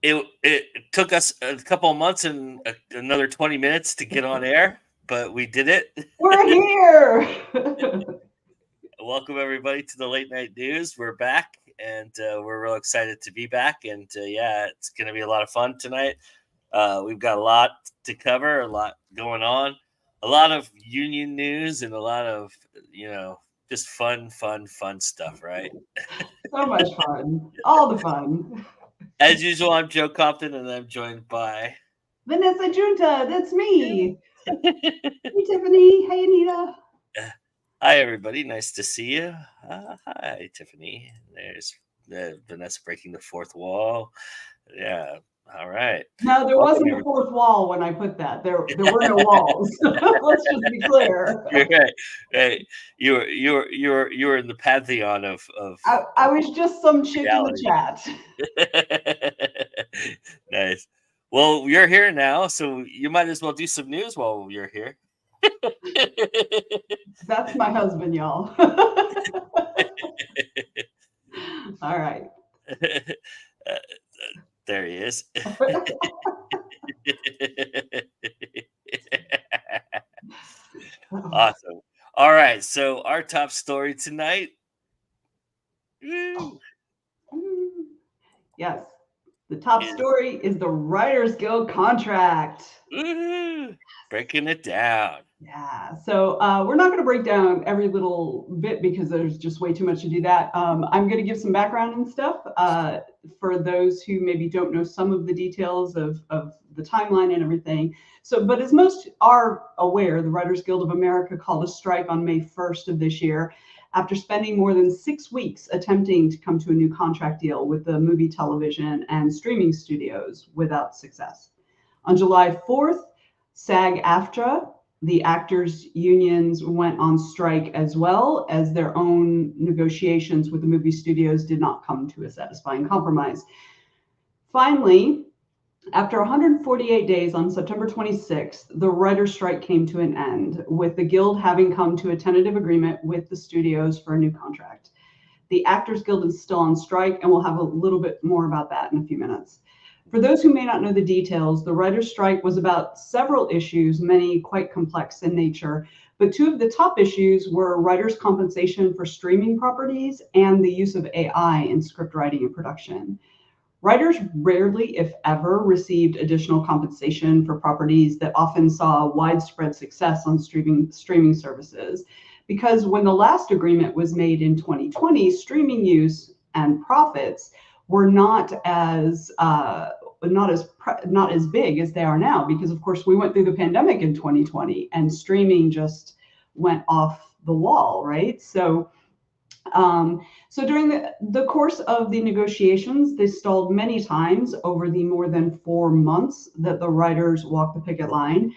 it took us a couple of months and another 20 minutes to get on air, but we did it. We're here. Welcome everybody to the late night news. We're back, and we're real excited to be back. And yeah, it's going to be a lot of fun tonight. We've got a lot to cover, a lot going on, a lot of union news, and a lot of just fun stuff. Right? So much fun. All the fun. As usual, I'm Joe Compton, and I'm joined by. Venessa Giunta, that's me. Hey, Tiffany. Hey, Anita. Hi, everybody. Nice to see you. Hi, Tiffany. There's Venessa breaking the fourth wall. Yeah. All right. No, there Welcome, wasn't a fourth wall when I put that. There were no walls. Let's just be clear. You're right. Right. You were in the pantheon of I was just some chick reality. in the chat. Nice. Well, you're here now, so you might as well do some news while you're here. That's my husband, y'all. All right. There he is. Awesome. All right. So our top story tonight. Woo, Yes. The top story is the Writers Guild contract. woo-hoo, breaking it down. Yeah. So we're not going to break down every little bit because there's just way too much to do that. I'm going to give some background and stuff for those who maybe don't know some of the details of the timeline and everything. So, but as most are aware, the Writers Guild of America called a strike on May 1st of this year after spending more than 6 weeks attempting to come to a new contract deal with the movie, television, and streaming studios without success. On July 4th, SAG-AFTRA, the actors' unions, went on strike as well, as their own negotiations with the movie studios did not come to a satisfying compromise. Finally, after 148 days on September 26th, the writer's strike came to an end, with the Guild having come to a tentative agreement with the studios for a new contract. The Actors Guild is still on strike, and we'll have a little bit more about that in a few minutes. For those who may not know the details, the writer's strike was about several issues, many quite complex in nature, but two of the top issues were writers' compensation for streaming properties and the use of AI in script writing and production. Writers rarely, if ever, received additional compensation for properties that often saw widespread success on streaming services, because when the last agreement was made in 2020, streaming use and profits were not as big as they are now, because of course we went through the pandemic in 2020 and streaming just went off the wall, right? So during the course of the negotiations, they stalled many times over the more than 4 months that the writers walked the picket line.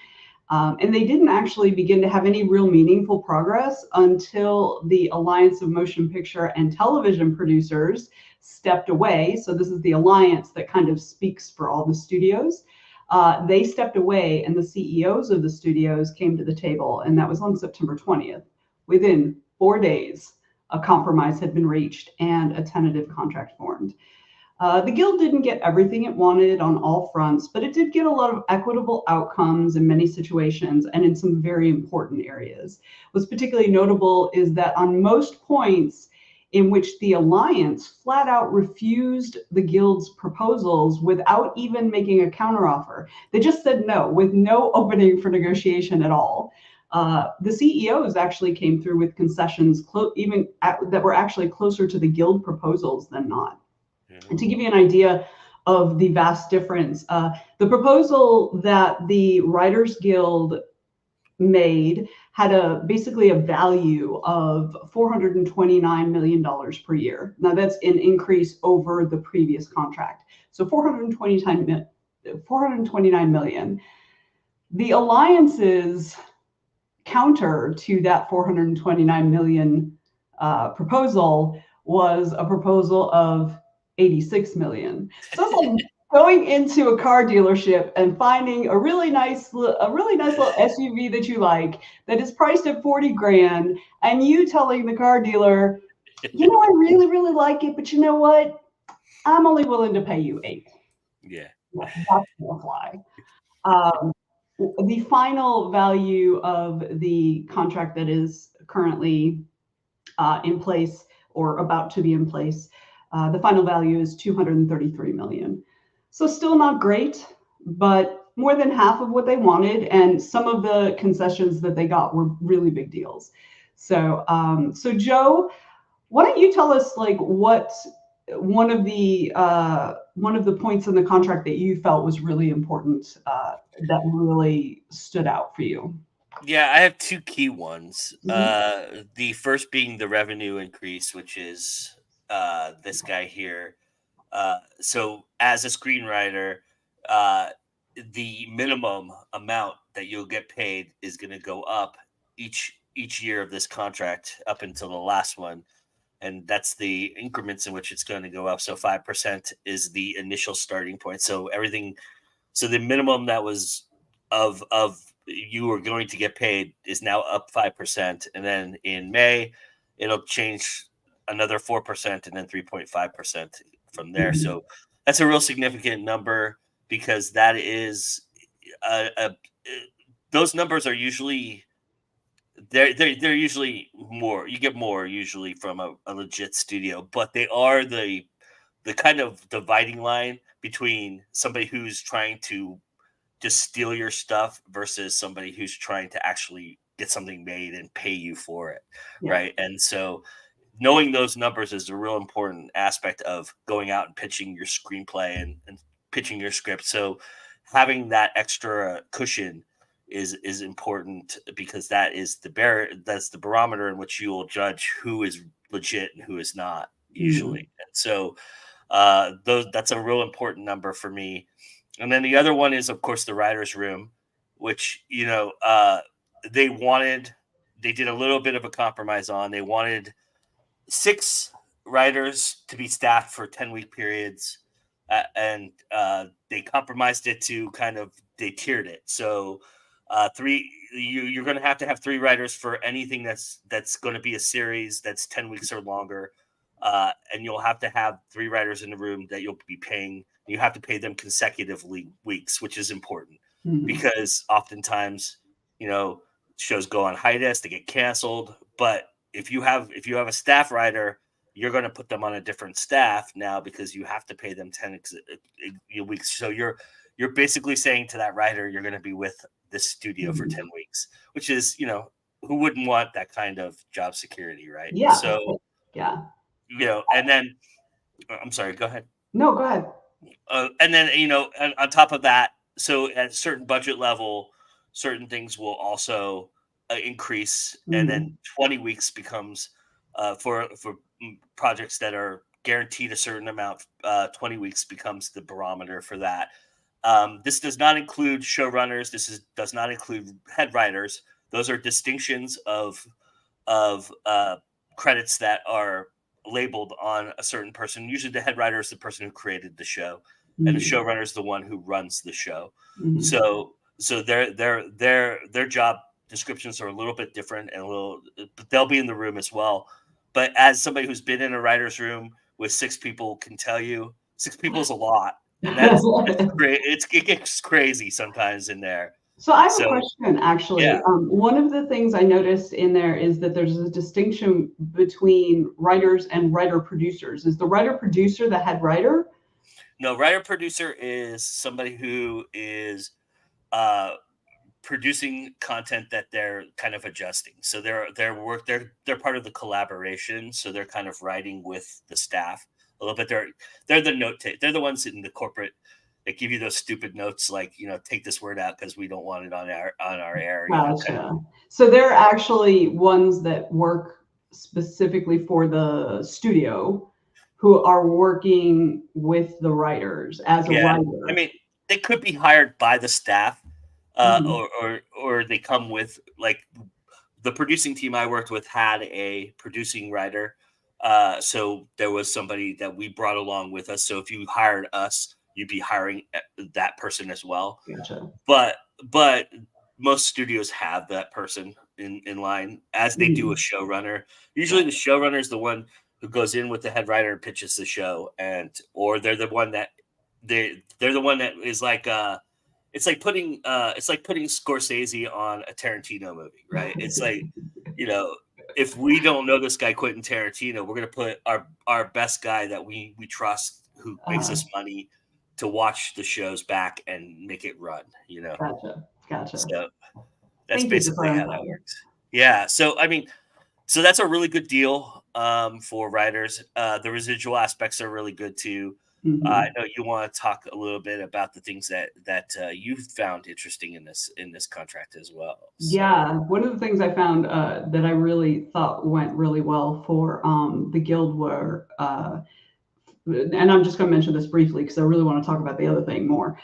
And they didn't actually begin to have any real meaningful progress until the Alliance of Motion Picture and Television Producers stepped away. So this is the alliance that kind of speaks for all the studios. They stepped away, and the CEOs of the studios came to the table, and that was on September 20th. Within 4 days, a compromise had been reached and a tentative contract formed. The Guild didn't get everything it wanted on all fronts, but it did get a lot of equitable outcomes in many situations and in some very important areas. What's particularly notable is that on most points in which the Alliance flat out refused the Guild's proposals without even making a counteroffer, they just said no, with no opening for negotiation at all. The CEOs actually came through with concessions that were actually closer to the Guild proposals than not. And to give you an idea of the vast difference, the proposal that the Writers Guild made had basically a value of $429 million per year. Now that's an increase over the previous contract. So 429 million. The Alliance's counter to that 429 million proposal was a proposal of 86 million. So it's like going into a car dealership and finding a really nice little SUV that you like that is priced at 40 grand, and you telling the car dealer, I really, really like it, but you know what? I'm only willing to pay you 8. Yeah. Yeah, that's gonna fly. Um, the final value of the contract that is currently in place or about to be in place, the final value is 233 million. So still not great, but more than half of what they wanted, and some of the concessions that they got were really big deals. So, so Joe, why don't you tell us like what one of the points in the contract that you felt was really important that really stood out for you? Yeah, I have two key ones. Mhm. The first being the revenue increase, which is this guy here. So as a screenwriter, uh, the minimum amount that you'll get paid is going to go up each year of this contract up until the last one, and that's the increments in which it's going to go up. So 5% is the initial starting point. So everything, so the minimum that was of you were going to get paid is now up 5%, and then in May it'll change another 4%, and then 3.5% from there. Mhm. So that's a real significant number because that is a those numbers are usually they're usually more. You get more usually from a legit studio, but they are the kind of dividing line between somebody who's trying to just steal your stuff versus somebody who's trying to actually get something made and pay you for it, Yeah. right? And so knowing those numbers is a real important aspect of going out and pitching your screenplay and pitching your script. So having that extra cushion is important because that's the barometer in which you will judge who is legit and who is not usually. Mm. And so that's a real important number for me. And then the other one is, of course, the writers' room, which they wanted. They did a little bit of a compromise on. They wanted six writers to be staffed for 10-week periods, and they compromised it to kind of they tiered it. So you're going to have three writers for anything that's going to be a series that's 10 weeks or longer, and you'll have three writers in the room that you'll be paying. You have to pay them consecutively weeks, which is important Mhm. because oftentimes, you know, shows go on hiatus, they get canceled. But if you have a staff writer, you're going to put them on a different staff now because you have to pay them 10 weeks. So you're basically saying to that writer, you're going to be with this studio for Mhm. 10 weeks, which is, who wouldn't want that kind of job security, right? Yeah. So, Yeah. and then I'm sorry, go ahead. No, go ahead. And then on top of that, so at a certain budget level, certain things will also increase, and then Mhm. 20 weeks becomes for projects that are guaranteed a certain amount. 20 weeks becomes the barometer for that. This does not include showrunners. Does not include head writers. Those are distinctions of credits that are labeled on a certain person. Usually, the head writer is the person who created the show, and the Mhm. showrunner is the one who runs the show. Mhm. So their job descriptions are a little bit different and but they'll be in the room as well. But as somebody who's been in a writer's room with six people can tell you, six people is a lot, and that's great. It gets crazy sometimes in there. So I have a So question, actually. yeah. One of the things I noticed in there is that there's a distinction between writers and writer producers. Is the writer producer the head writer? No, writer producer is somebody who is uh, producing content that they're kind of adjusting. So they're part of the collaboration. So they're kind of writing with the staff a little bit. They're the they're the ones in the corporate that give you those stupid notes like take this word out because we don't want it on our air. Kind of. Gotcha. So they're actually ones that work specifically for the studio who are working with the writers as a Yeah, I writer. mean they could be hired by the staff, Mhm. or they come with like the producing team I worked with had a producing writer. So there was somebody that we brought along with us. So if you hired us, you'd be hiring that person as well. Gotcha. But but most studios have that person in line as they do a Mhm. showrunner. Usually the Gotcha. showrunner is the one who goes in with the head writer and pitches the show, or they're the one that they're the one that is like it's like putting Scorsese on a Tarantino movie, right? It's like, you know, if we don't know this guy Quentin Tarantino, we're gonna put our best guy that we trust, who makes Uh, us money, to watch the shows back and make it run, you know. gotcha. So that's Thank you for basically how that clarifying. works. Yeah. So I mean, so that's a really good deal for writers. The residual aspects are really good too. I Mhm. know you want to talk a little bit about the things that you found interesting in this contract as well. So Yeah, one of the things I found that I really thought went really well for the guild were, and I'm just going to mention this briefly because I really want to talk about the other thing more,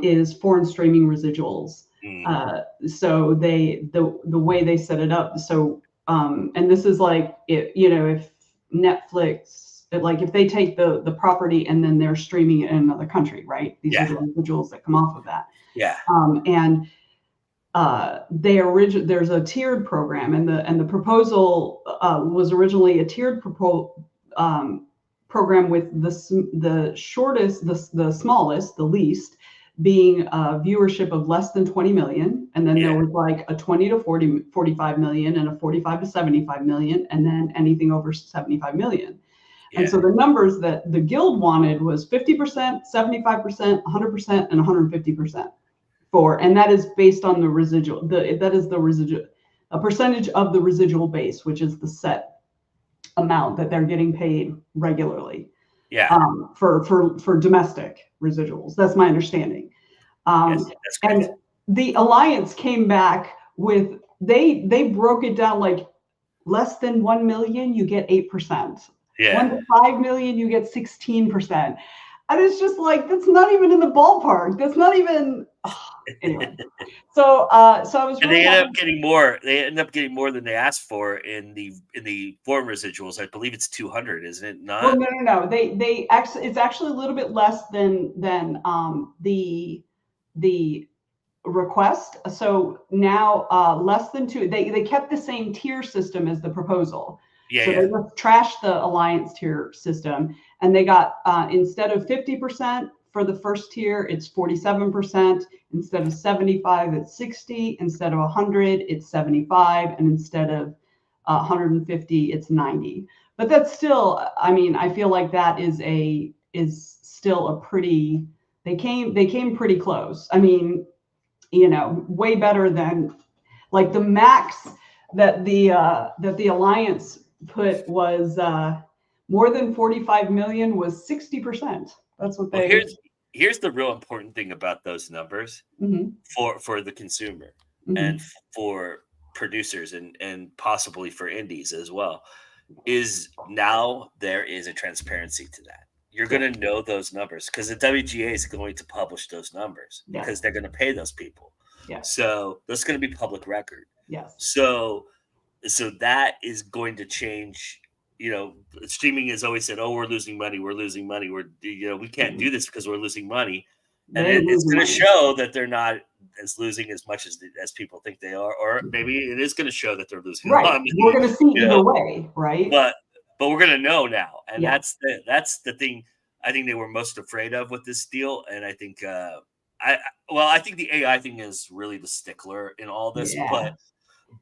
is foreign streaming residuals. mm, So the way they set it up. So and this is like it, if Netflix, like if they take the property and then they're streaming it in another country, right? These are yeah, the residuals that come off of that. yeah, And there's a tiered program, and the proposal was originally a tiered program with the shortest, the smallest, the least being a viewership of less than 20 million, and then there yeah, was like a 20 to 45 million, and a 45 to 75 million, and then anything over 75 million. And yeah, so the numbers that the guild wanted was 50%, 75%, 100%, and 150% for, and that is based on the residual. That is the residual, a percentage of the residual base, which is the set amount that they're getting paid regularly yeah, for domestic residuals. That's my understanding. yes, that's And great. the alliance came back with, they broke it down like less than 1 million, you get 8%. Yeah. 1 to 5 million, you get 16%. And it's just like, that's not even in the ballpark. That's not even, anyway. So I was And really they end up happy. getting more. They end up getting more than they asked for in the foreign residuals. I believe it's 200, isn't it? Well, Not? no. They actually, it's actually a little bit less than the request. So now less than two. They kept the same tier system as the proposal. Yeah, So they yeah, just trashed the alliance tier system, and they got instead of 50% for the first tier, it's 47%. Instead of 75, it's 60. Instead of 100, it's 75, and instead of 150, it's 90. But that's still, I mean, I feel like that is still a pretty. They came pretty close. I mean, way better than like the max that the alliance put was more than 45 million was 60%. That's what well, they. here's the real important thing about those numbers Mhm, for the consumer and mhm. for producers and possibly for indies as well, is now there is a transparency to that. You're Yeah, going to know those numbers because the WGA is going to publish those numbers because yes, they're going to pay those people. yes, So that's going to be public record. yes. So that is going to change. You know, streaming has always said, "Oh, we're losing money. We're losing money. We can't do Mhm. this because we're losing money," and They ain't it's losing going to money. show that they're not as losing as much as people think they are, or maybe it is going to show that they're losing a Right. lot of We're money. going to see You either know, way, right? but we're going to know now, and Yeah, that's the thing. I think they were most afraid of with this deal, and I think I think the AI thing is really the stickler in all this, yeah,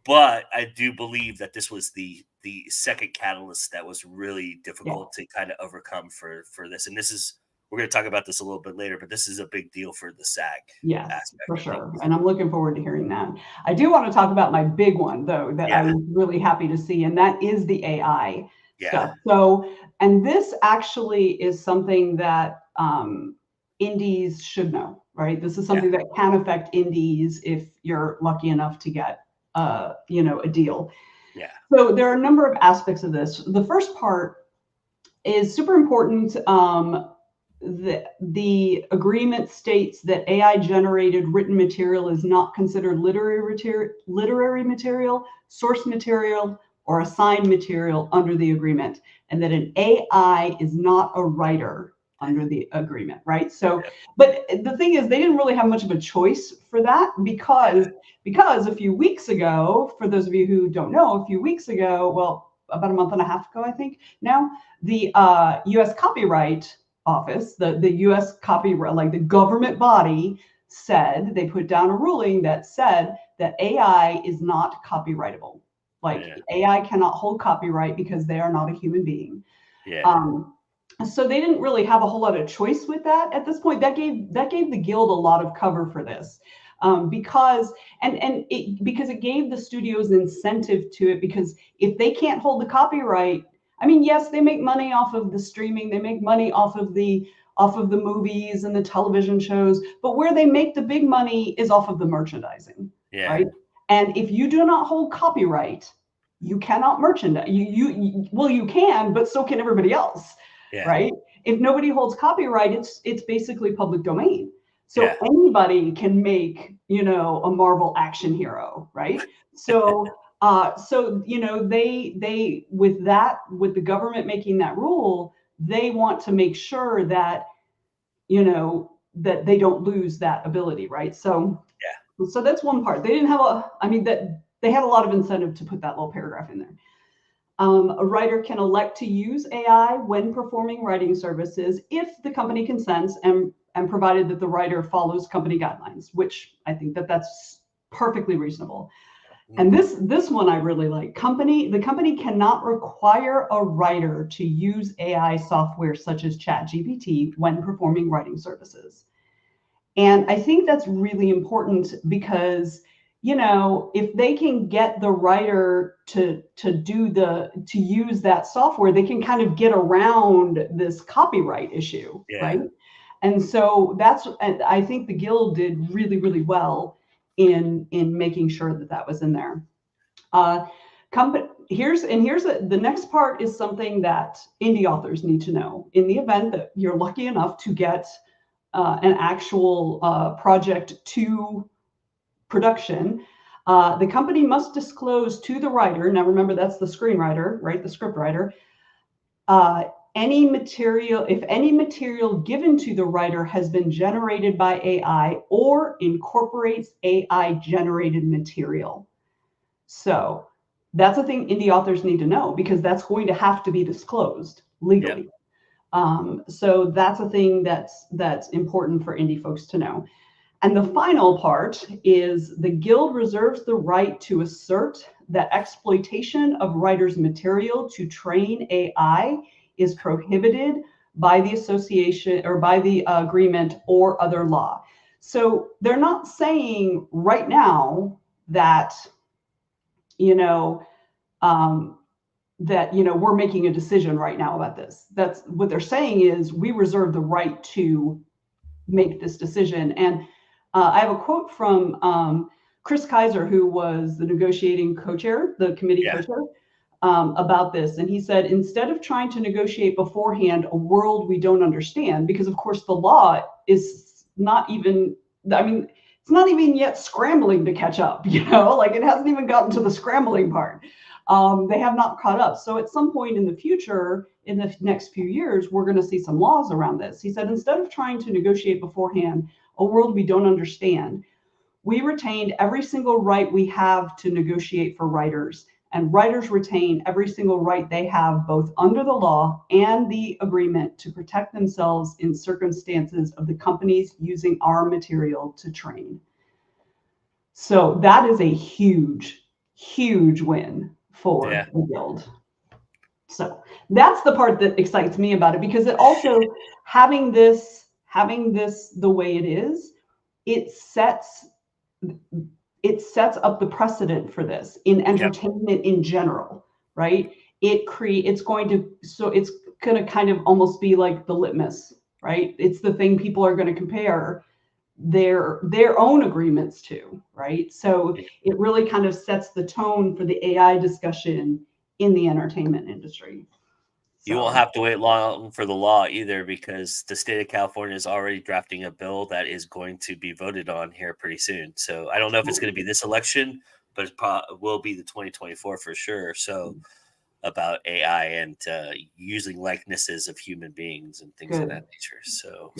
but I do believe that this was the second catalyst that was really yeah. difficult to kind of overcome for this. And this is we're going to talk about this a little bit later, but this is a big deal for the SAG Yes, aspect for of sure. things. And I'm looking forward to hearing that. I do want to talk about my big one, though, that I Yeah, was really happy to see, and that is the AI yeah, stuff. So, and this actually is something that indies should know, right? This is yeah, something that can affect indies if you're lucky enough to get, a deal. yeah, So there are a number of aspects of this. The first part is super important. The agreement states that AI generated written material is not considered literary material, source material, or assigned material under the agreement, and that an AI is not a writer under the agreement, right? So, yeah, but the thing is, they didn't really have much of a choice for that yeah, because a few weeks ago, for those of you who don't know, a few weeks ago, well, about a month and a half ago, I think now, the U.S. copyright office, the U.S. copyright, like the government body, said they put down a ruling that said that AI is not copyrightable. Like AI cannot hold copyright because they are not a human being. So they didn't really have a whole lot of choice with that at this point. That gave the guild a lot of cover for this, because it gave the studios incentive to it, because if they can't hold the copyright, I mean, yes, they make money off of the streaming, they make money off of the movies and the television shows, but where they make the big money is off of the merchandising, right? And if you do not hold copyright, you cannot merchandise. You can, but so can everybody else. Right? If nobody holds copyright, it's basically public domain. So anybody can make, a Marvel action hero, right? So they with the government making that rule, they want to make sure that that they don't lose that ability, right? So that's one part. They didn't have that they had a lot of incentive to put that little paragraph in there. A writer can elect to use AI when performing writing services if the company consents and provided that the writer follows company guidelines, which I think that's perfectly reasonable. And this one I really like. The company cannot require a writer to use AI software such as ChatGPT when performing writing services. And I think that's really important because if they can get the writer to use that software, they can kind of get around this copyright issue, right? And so I think the guild did really, really well in making sure that was in there. The next part is something that indie authors need to know. In the event that you're lucky enough to get an actual project to production, the company must disclose to the writer, now remember that's the screenwriter, right, the script writer, if any material given to the writer has been generated by AI or incorporates AI generated material. So that's a thing indie authors need to know, because that's going to have to be disclosed legally. So that's a thing that's important for indie folks to know. And the final part is the guild reserves the right to assert that exploitation of writers' material to train AI is prohibited by the association or by the agreement or other law. So they're not saying right now that, we're making a decision right now about this. That's what they're saying is we reserve the right to make this decision. And I have a quote from Chris Kaiser, who was the negotiating co-chair, the committee co-chair, about this. And he said, instead of trying to negotiate beforehand a world we don't understand, because of course the law is not even, it's not even yet scrambling to catch up, like it hasn't even gotten to the scrambling part. They have not caught up. So at some point in the future, in the next few years, we're going to see some laws around this. He said, instead of trying to negotiate beforehand a world we don't understand, we retained every single right we have to negotiate for writers, and writers retain every single right they have both under the law and the agreement to protect themselves in circumstances of the companies using our material to train. So that is a huge, huge win for the guild. So that's the part that excites me about it, because it also, having this the way it is, it sets up the precedent for this in entertainment in general, right? It's going to kind of almost be like the litmus, right? It's the thing people are going to compare their own agreements to, right? So it really kind of sets the tone for the AI discussion in the entertainment industry. You won't have to wait long for the law either, because the state of California is already drafting a bill that is going to be voted on here pretty soon. So I don't know if it's going to be this election, but it will be the 2024 for sure. So about AI and using likenesses of human beings and things of that nature. So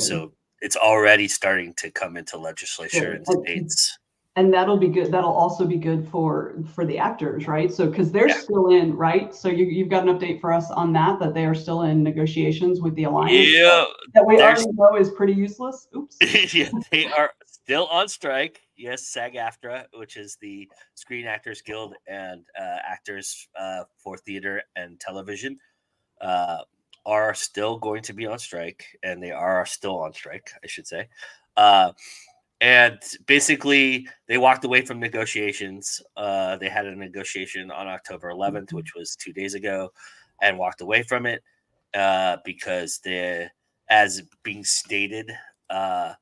it's already starting to come into legislature in states. And that'll be good. That'll also be good for the actors, right? So because they're Yeah. still in, right? So you've got an update for us on that they are still in negotiations with the alliance Yeah, that we there's already know is pretty useless. Oops. yeah, they are still on strike. Yes, SAG-AFTRA, which is the Screen Actors Guild and actors for theater and television, uh, are still going to be on strike, and they are still on strike, I should say. Uh, and basically, they walked away from negotiations. They had a negotiation on October 11th, which was 2 days ago, and walked away from it because as being stated, uh,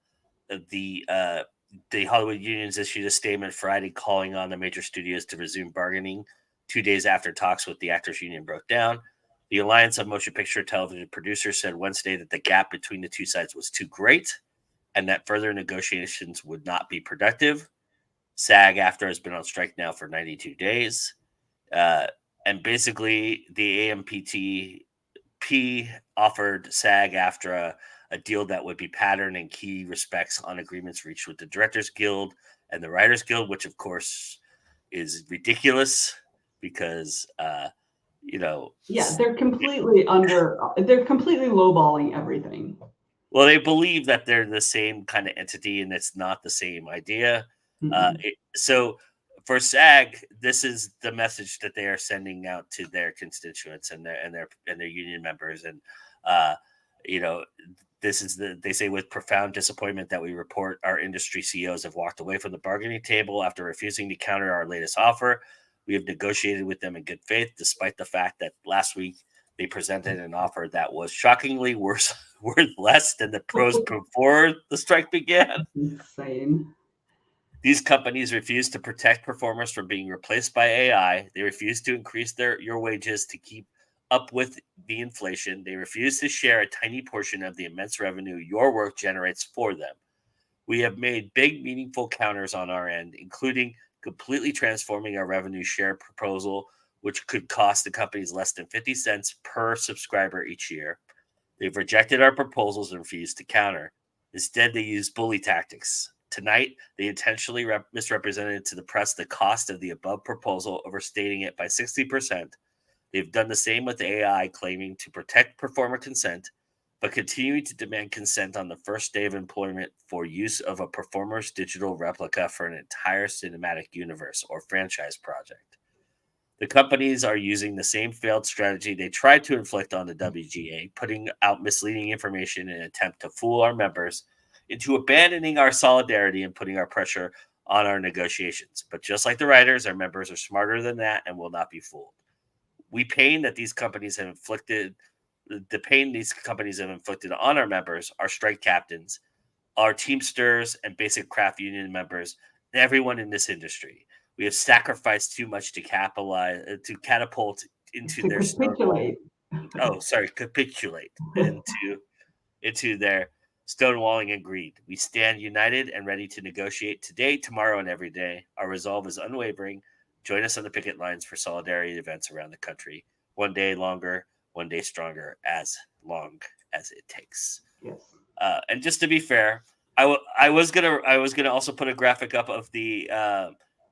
the uh, the Hollywood unions issued a statement Friday calling on the major studios to resume bargaining 2 days after talks with the actors union broke down. The Alliance of Motion Picture Television Producers said Wednesday that the gap between the two sides was too great and that further negotiations would not be productive. SAG-AFTRA has been on strike now for 92 days. Uh, and basically, the AMPT offered SAG-AFTRA a deal that would be patterned in key respects on agreements reached with the Directors Guild and the Writers Guild, which of course is ridiculous because Yeah, they're completely lowballing everything. well, they believe that they're the same kind of entity, and it's not the same idea. So for SAG, this is the message that they are sending out to their constituents and their union members, and uh, you know, this is they say with profound disappointment that we report our industry CEOs have walked away from the bargaining table after refusing to counter our latest offer. We have negotiated with them in good faith, despite the fact that last week they presented an offer that was shockingly worth less than the pros before the strike began. Insane. These companies refuse to protect performers from being replaced by AI. They refuse to increase your wages to keep up with the inflation. They refuse to share a tiny portion of the immense revenue your work generates for them. We have made big, meaningful counters on our end, including completely transforming our revenue share proposal, which could cost the companies less than 50 cents per subscriber each year. They've rejected our proposals and refused to counter. Instead, they use bully tactics. Tonight, they intentionally misrepresented to the press the cost of the above proposal, overstating it by 60%. They've done the same with AI, claiming to protect performer consent, but continuing to demand consent on the first day of employment for use of a performer's digital replica for an entire cinematic universe or franchise project. The companies are using the same failed strategy they tried to inflict on the WGA, putting out misleading information in an attempt to fool our members into abandoning our solidarity and putting our pressure on our negotiations. But just like the writers, our members are smarter than that and will not be fooled. The pain these companies have inflicted on our members, our strike captains, our Teamsters and basic craft union members, and everyone in this industry. We have sacrificed too much to catapult into To their capitulate. capitulate into their stonewalling and greed. We stand united and ready to negotiate today, tomorrow, and every day. Our resolve is unwavering. Join us on the picket lines for solidarity events around the country. One day longer, one day stronger, as long as it takes. Yes. And just to be fair, I was gonna also put a graphic up of the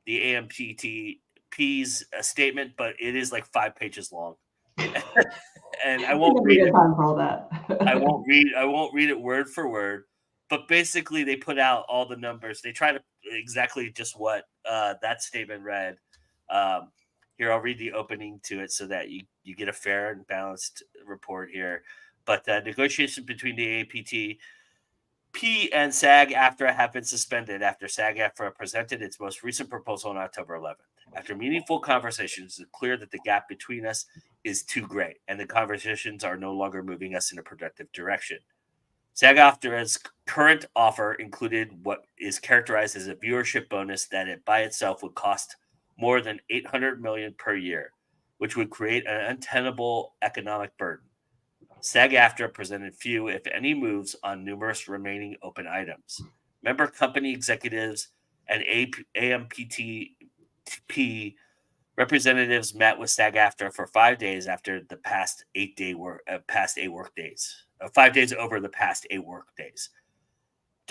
AMPTP's statement, but it is like 5 pages long, and I won't read it. Time for all that. I won't read it word for word, but basically they put out all the numbers. They try to exactly just what that statement read. Here, I'll read the opening to it so that you get a fair and balanced report here. But the negotiations between the APT and SAG-AFTRA have been suspended after SAG-AFTRA presented its most recent proposal on October 11th. After meaningful conversations, it's clear that the gap between us is too great, and the conversations are no longer moving us in a productive direction. SAG-AFTRA's current offer included what is characterized as a viewership bonus that it by itself would cost more than $800 million per year, which would create an untenable economic burden. SAG-AFTRA presented few, if any, moves on numerous remaining open items. Member company executives and AMPTP representatives met with SAG-AFTRA for 5 days after the past 8 work days. 5 days over the past 8 work days.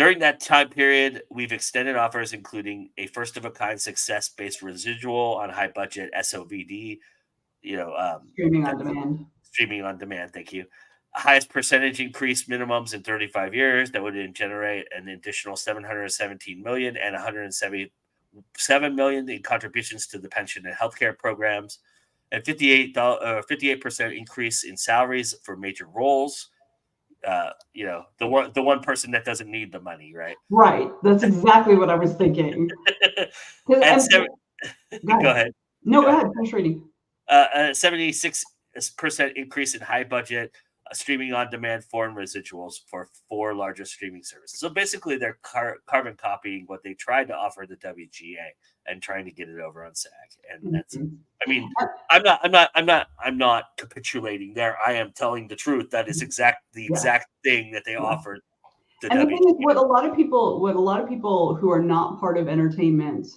During that time period, we've extended offers, including a first-of-a-kind success-based residual on high-budget SOVD, Streaming on that's demand. streaming on demand. Thank you. Highest percentage increase minimums in 35 years that would generate an additional 717 million and 177 million in contributions to the pension and healthcare programs, and 58% increase in salaries for major roles. The one person that doesn't need the money, right? Right. That's exactly what I was thinking. And Go ahead. No, go ahead. Finish reading. 76% increase in high budget streaming on demand foreign residuals for 4 largest streaming services. So basically, they're carbon copying what they tried to offer the WGA and trying to get it over on SAG. And that's, I mean, I'm not capitulating there. I am telling the truth. That is the exact thing that they offered. And the thing is, what a lot of people who are not part of entertainment,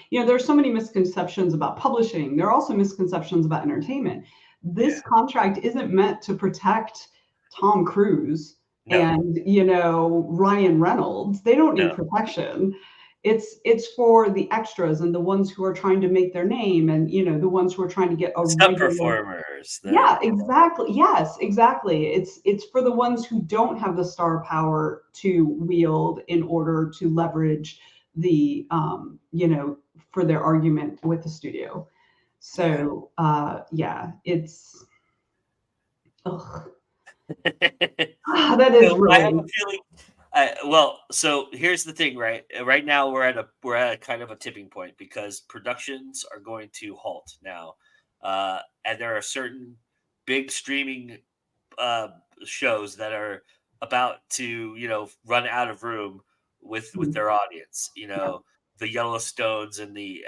there's so many misconceptions about publishing. There are also misconceptions about entertainment. This contract isn't meant to protect Tom Cruise and Ryan Reynolds. They don't need protection. It's for the extras and the ones who are trying to make their name, and the ones who are trying to get a some performers. Exactly. Yes, exactly. It's for the ones who don't have the star power to wield in order to leverage the for their argument with the studio. So it's that is really. I have a feeling. So here's the thing, right? Right now we're at a kind of a tipping point because productions are going to halt now, and there are certain big streaming shows that are about to run out of room with their audience. The Yellowstones and the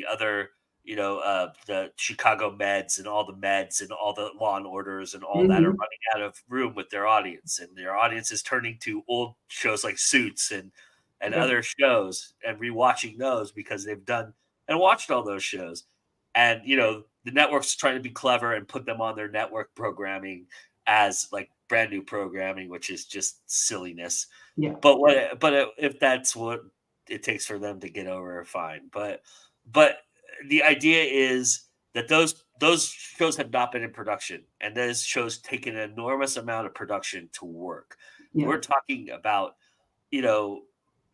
other. The Chicago Meds and all the Meds and all the Law and Orders and all that are running out of room with their audience, and their audience is turning to old shows like Suits and other shows and rewatching those because they've done and watched all those shows. And the network's trying to be clever and put them on their network programming as like brand new programming, which is just silliness. Yeah. But if that's what it takes for them to get over, fine. But the idea is that those shows have not been in production, and those shows take an enormous amount of production to work. Yeah. We're talking about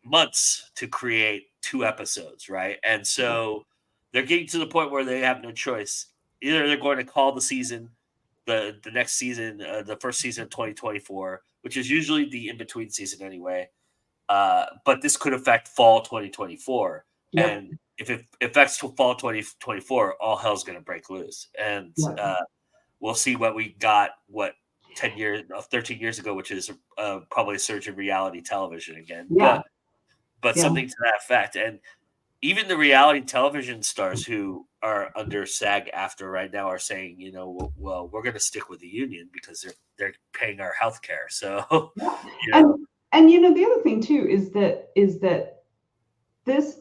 months to create 2 episodes, right? And so they're getting to the point where they have no choice. Either they're going to call the season, the next season, the first season of 2024, which is usually the in-between season anyway. But this could affect fall 2024. Yep. And if it affects fall 2024, all hell's going to break loose. And we'll see what we got, 13 years ago, which is probably a surge in reality television again. Yeah. But something to that effect. And even the reality television stars who are under SAG-AFTRA right now are saying, well, we're going to stick with the union because they're paying our health care. So, And the other thing too is that this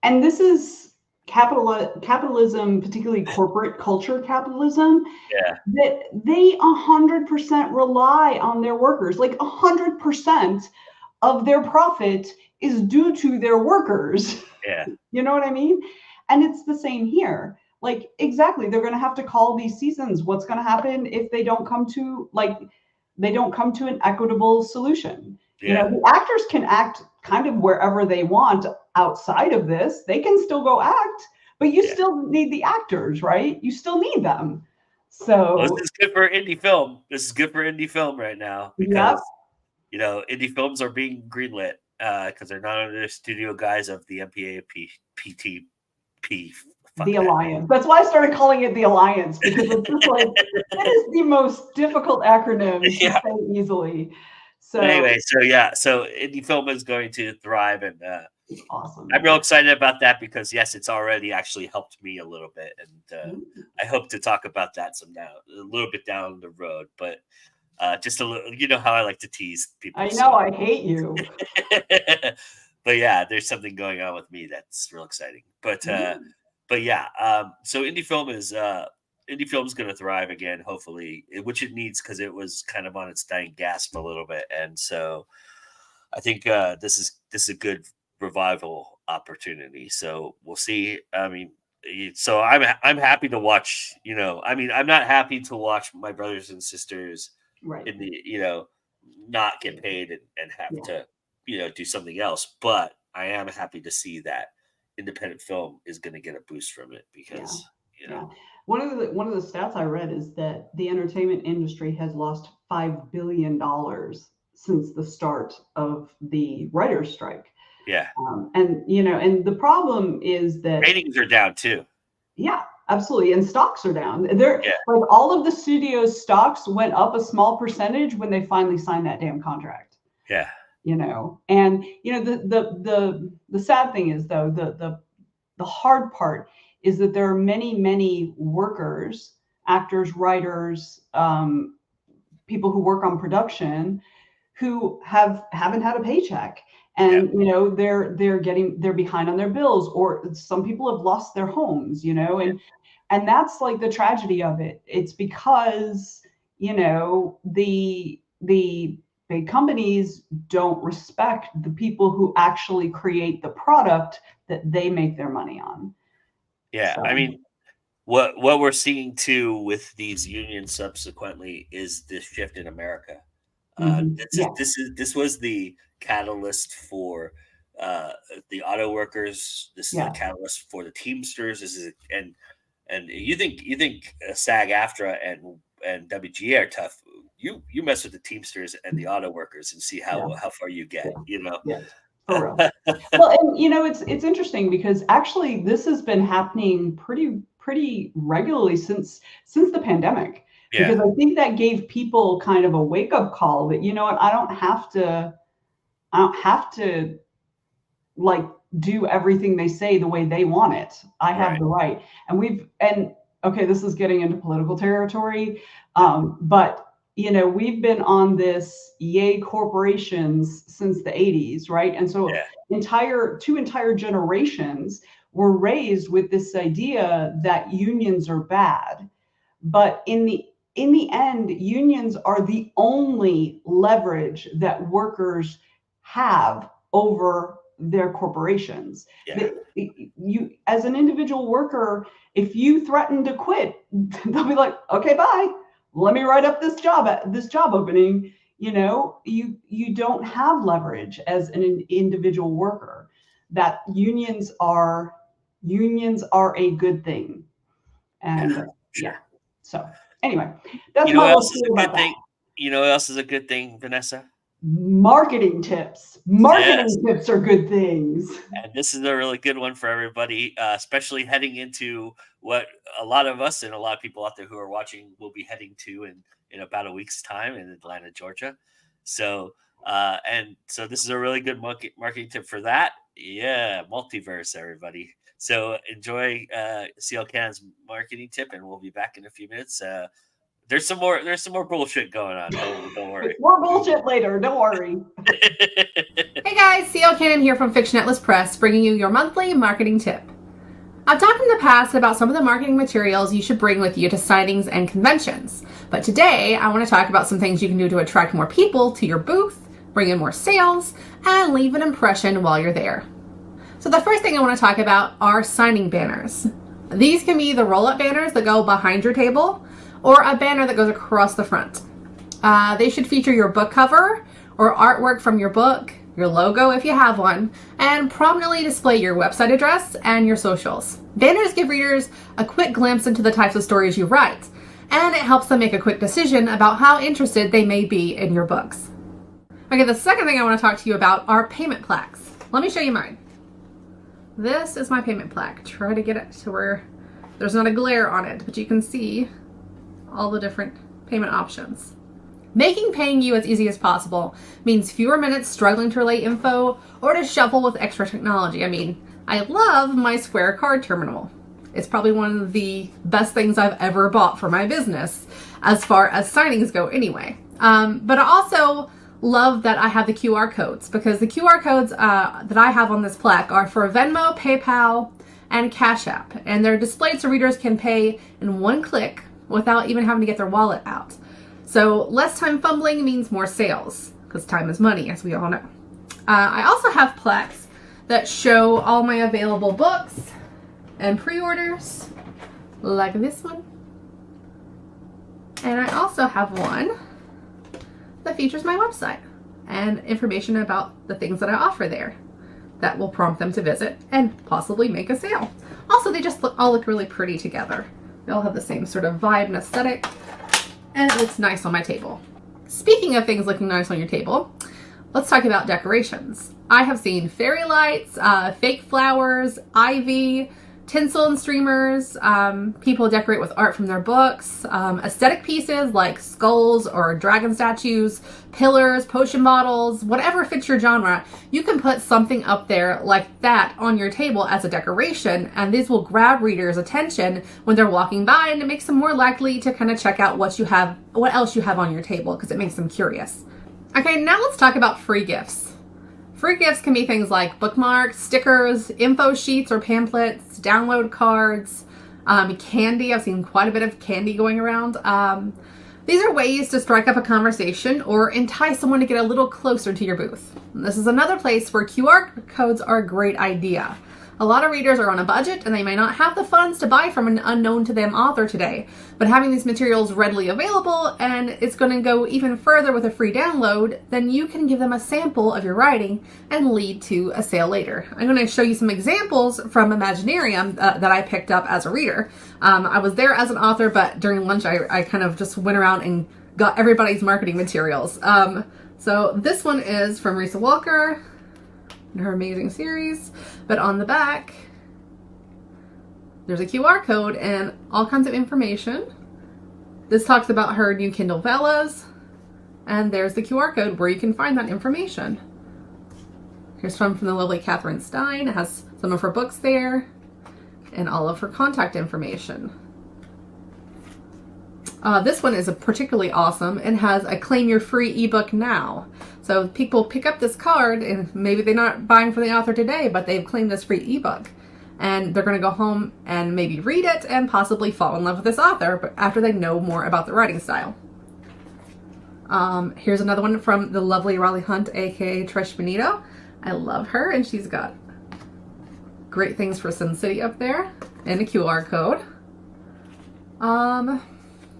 and this is capitalism, particularly corporate culture capitalism. Yeah. That they 100% rely on their workers. Like 100% of their profit is due to their workers. Yeah. You know what I mean? And it's the same here. Like exactly, they're going to have to call these seasons. What's going to happen if they don't come to an equitable solution? Yeah. The actors can act kind of wherever they want outside of this. They can still go act, but you still need the actors, right? You still need them. So this is good for indie film. This is good for indie film right now because indie films are being greenlit because they're not under the studio guise of the MPAPTP. The Alliance. That's why I started calling it the Alliance, because it's just like it is the most difficult acronym to say easily. So anyway, so indie film is going to thrive, and awesome. I'm real excited about that because it's already actually helped me a little bit, and I hope to talk about that a little bit down the road. But just a little, how I like to tease people. I know, I hate you. But there's something going on with me that's real exciting. But so indie film is indie film's going to thrive again, hopefully, which it needs because it was kind of on its dying gasp a little bit, and so I think this is a good revival opportunity. So we'll see. I mean, so I'm happy to watch. I mean, I'm not happy to watch my brothers and sisters Right. in the not get paid and have Yeah. to do something else, but I am happy to see that independent film is going to get a boost from it because One of the stats I read is that the entertainment industry has lost $5 billion since the start of the writer's strike. Yeah. And and the problem is that ratings are down too. Yeah, absolutely. And stocks are down. Like all of the studios' stocks went up a small percentage when they finally signed that damn contract. Yeah. And the sad thing is though, the hard part is that there are many workers, actors, writers, people who work on production who haven't had a paycheck. And they're behind on their bills, or some people have lost their homes, and that's like the tragedy of it. It's because the big companies don't respect the people who actually create the product that they make their money on. Yeah, so. I mean, what we're seeing too with these unions subsequently is this shift in America. This was the catalyst for the auto workers. This is the catalyst for the Teamsters. This is and you think SAG-AFTRA and WGA are tough. You mess with the Teamsters and the auto workers and see how far you get. Yeah. For real. Well, and it's interesting because actually this has been happening pretty regularly since the pandemic. Yeah. Because I think that gave people kind of a wake up call that, I don't have to like do everything they say the way they want it. I have the right. And okay, this is getting into political territory. But we've been on this yay corporations since the 80s, right? And so two entire generations were raised with this idea that unions are bad. But in the end, unions are the only leverage that workers have over their corporations. Yeah. You, as an individual worker, if you threaten to quit, they'll be like, okay, bye. Let me write up this job opening. You don't have leverage as an individual worker. That unions are a good thing. And so anyway, that's my else is a good thing. You know what else is a good thing, Venessa? Marketing tips. Marketing tips are good things. And this is a really good one for everybody, especially heading into what a lot of us and a lot of people out there who are watching will be heading to in about a week's time in Atlanta, Georgia. So this is a really good marketing tip for that. Yeah, multiverse, everybody. So enjoy CL Can's marketing tip, and we'll be back in a few minutes. There's some more bullshit going on. Don't worry. More bullshit later. Don't worry. Hey guys, CL Cannon here from Fiction Atlas Press, bringing you your monthly marketing tip. I've talked in the past about some of the marketing materials you should bring with you to signings and conventions, but today I want to talk about some things you can do to attract more people to your booth, bring in more sales, and leave an impression while you're there. So the first thing I want to talk about are signing banners. These can be the roll-up banners that go behind your table, or a banner that goes across the front. They should feature your book cover or artwork from your book, your logo if you have one, and prominently display your website address and your socials. Banners give readers a quick glimpse into the types of stories you write, and it helps them make a quick decision about how interested they may be in your books. Okay, the second thing I want to talk to you about are payment plaques. Let me show you mine. This is my payment plaque. Try to get it to where there's not a glare on it, but you can see all the different payment options. Making paying you as easy as possible means fewer minutes struggling to relay info or to shuffle with extra technology. I mean, I love my Square card terminal. It's probably one of the best things I've ever bought for my business as far as signings go anyway. But I also love that I have the QR codes, because the QR codes that I have on this plaque are for Venmo, PayPal, and Cash App. And they're displayed so readers can pay in one click without even having to get their wallet out. So less time fumbling means more sales, because time is money, as we all know. I also have plaques that show all my available books and pre-orders, like this one. And I also have one that features my website and information about the things that I offer there that will prompt them to visit and possibly make a sale. Also, they just all look really pretty together. They all have the same sort of vibe and aesthetic, and it looks nice on my table. Speaking of things looking nice on your table, let's talk about decorations. I have seen fairy lights, fake flowers, ivy, tinsel and streamers. People decorate with art from their books, aesthetic pieces like skulls or dragon statues, pillars, potion bottles, whatever fits your genre. You can put something up there like that on your table as a decoration, and these will grab readers' attention when they're walking by, and it makes them more likely to kind of check out what else you have on your table, because it makes them curious. Okay, now let's talk about free gifts. Free gifts can be things like bookmarks, stickers, info sheets or pamphlets, download cards, candy. I've seen quite a bit of candy going around. These are ways to strike up a conversation or entice someone to get a little closer to your booth. And this is another place where QR codes are a great idea. A lot of readers are on a budget and they may not have the funds to buy from an unknown to them author today, but having these materials readily available, and it's going to go even further with a free download, then you can give them a sample of your writing and lead to a sale later. I'm going to show you some examples from Imaginarium that I picked up as a reader. I was there as an author, but during lunch I kind of just went around and got everybody's marketing materials. So this one is from Risa Walker, her amazing series, but on the back there's a QR code and all kinds of information. This talks about her new Kindle Velas, and there's the QR code where you can find that information. Here's some from the lovely Catherine Stein. It has some of her books there and all of her contact information. This one is particularly awesome and has a claim your free ebook now. So people pick up this card and maybe they're not buying for the author today, but they've claimed this free ebook. And they're going to go home and maybe read it and possibly fall in love with this author, but after they know more about the writing style. Here's another one from the lovely Raleigh Hunt, aka Trish Benito. I love her, and she's got great things for Sin City up there and a QR code.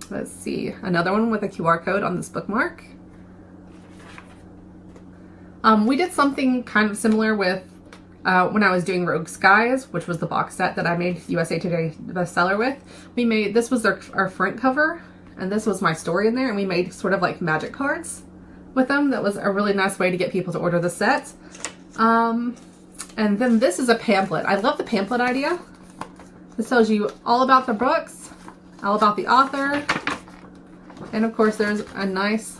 Let's see, another one with a QR code on this bookmark. We did something kind of similar with when I was doing Rogue Skies, which was the box set that I made USA Today bestseller with. This was our front cover, and this was my story in there, and we made sort of like magic cards with them. That was a really nice way to get people to order the set. And then this is a pamphlet. I love the pamphlet idea. This tells you all about the books, all about the author, and of course there's a nice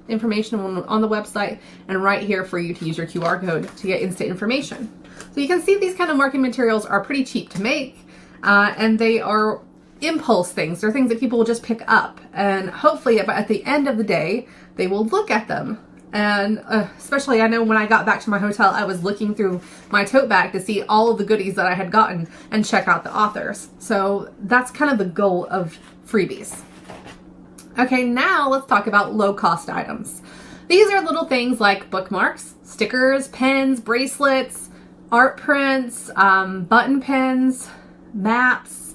information on the website and right here for you to use your QR code to get instant information. So you can see these kind of marketing materials are pretty cheap to make, and they are impulse things. They're things that people will just pick up, and hopefully at the end of the day they will look at them. And especially, I know when I got back to my hotel, I was looking through my tote bag to see all of the goodies that I had gotten and check out the authors. So that's kind of the goal of freebies. Okay, now let's talk about low-cost items. These are little things like bookmarks, stickers, pens, bracelets, art prints, button pins, maps,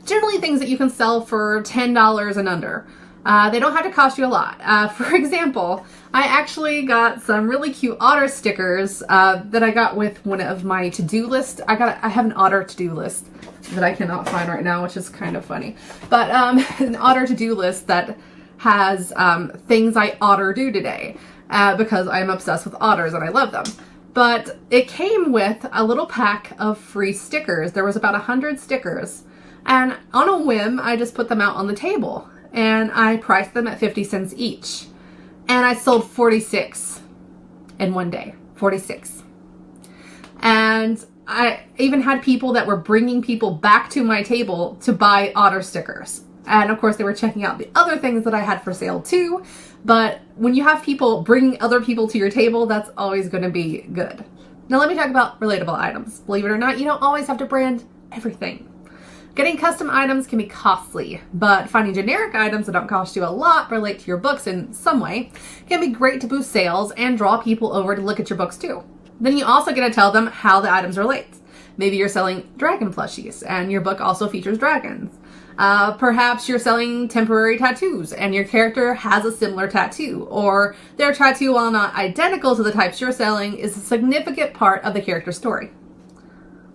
generally things that you can sell for $10 and under. They don't have to cost you a lot. For example, I actually got some really cute otter stickers that I got with one of my to-do list. I have an otter to-do list that I cannot find right now, which is kind of funny. But an otter to-do list that has things I oughter do today because I'm obsessed with otters and I love them. But it came with a little pack of free stickers. There was about 100 stickers. And on a whim, I just put them out on the table. And I priced them at 50 cents each. And I sold 46 in one day. 46. And I even had people that were bringing people back to my table to buy otter stickers. And of course, they were checking out the other things that I had for sale too. But when you have people bringing other people to your table, that's always going to be good. Now let me talk about relatable items. Believe it or not, you don't always have to brand everything. Getting custom items can be costly, but finding generic items that don't cost you a lot but relate to your books in some way can be great to boost sales and draw people over to look at your books too. Then you also get to tell them how the items relate. Maybe you're selling dragon plushies and your book also features dragons. Perhaps you're selling temporary tattoos and your character has a similar tattoo, or their tattoo, while not identical to the types you're selling, is a significant part of the character's story.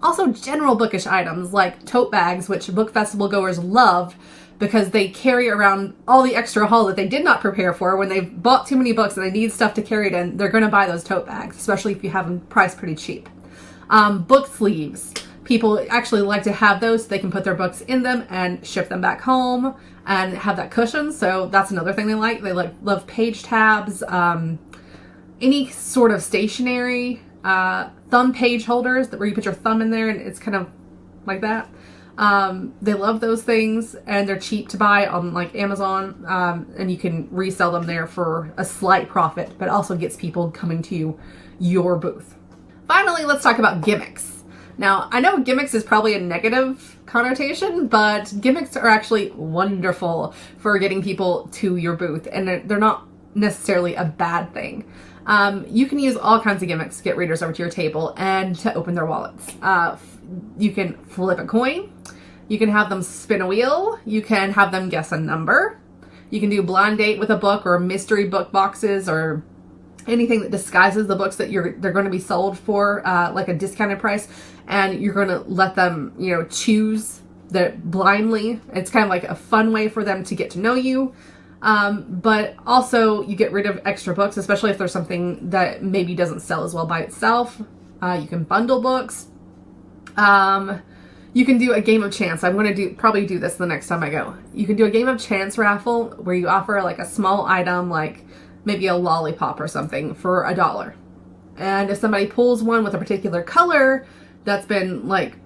Also, general bookish items like tote bags, which book festival goers love because they carry around all the extra haul that they did not prepare for. When they've bought too many books and they need stuff to carry it in, they're going to buy those tote bags, especially if you have them priced pretty cheap. Book sleeves. People actually like to have those so they can put their books in them and ship them back home and have that cushion. So that's another thing they like. They love page tabs, any sort of stationery, thumb page holders where you put your thumb in there and it's kind of like that. They love those things and they're cheap to buy on like Amazon, and you can resell them there for a slight profit, but also gets people coming to your booth. Finally, let's talk about gimmicks. Now, I know gimmicks is probably a negative connotation, but gimmicks are actually wonderful for getting people to your booth, and they're not necessarily a bad thing. You can use all kinds of gimmicks to get readers over to your table and to open their wallets. You can flip a coin. You can have them spin a wheel. You can have them guess a number. You can do blind date with a book or mystery book boxes or anything that disguises the books that they're going to be sold for, like a discounted price, and you're going to let them, choose that blindly. It's kind of like a fun way for them to get to know you. But also you get rid of extra books, especially if there's something that maybe doesn't sell as well by itself. You can bundle books. You can do a game of chance. I'm going to probably do this the next time I go. You can do a game of chance raffle where you offer like a small item, like maybe a lollipop or something, for $1. And if somebody pulls one with a particular color that's been like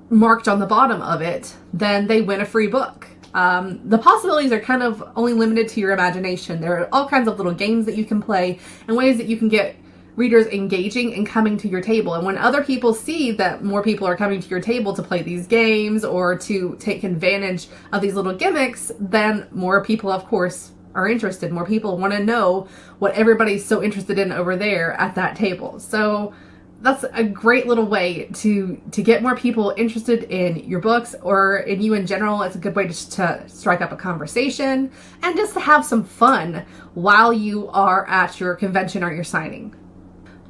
marked on the bottom of it, then they win a free book. The possibilities are kind of only limited to your imagination. There are all kinds of little games that you can play and ways that you can get readers engaging and coming to your table. And when other people see that more people are coming to your table to play these games or to take advantage of these little gimmicks, then more people, of course, are interested. More people want to know what everybody's so interested in over there at that table. So that's a great little way to get more people interested in your books or in you in general. It's a good way to strike up a conversation and just to have some fun while you are at your convention or your signing.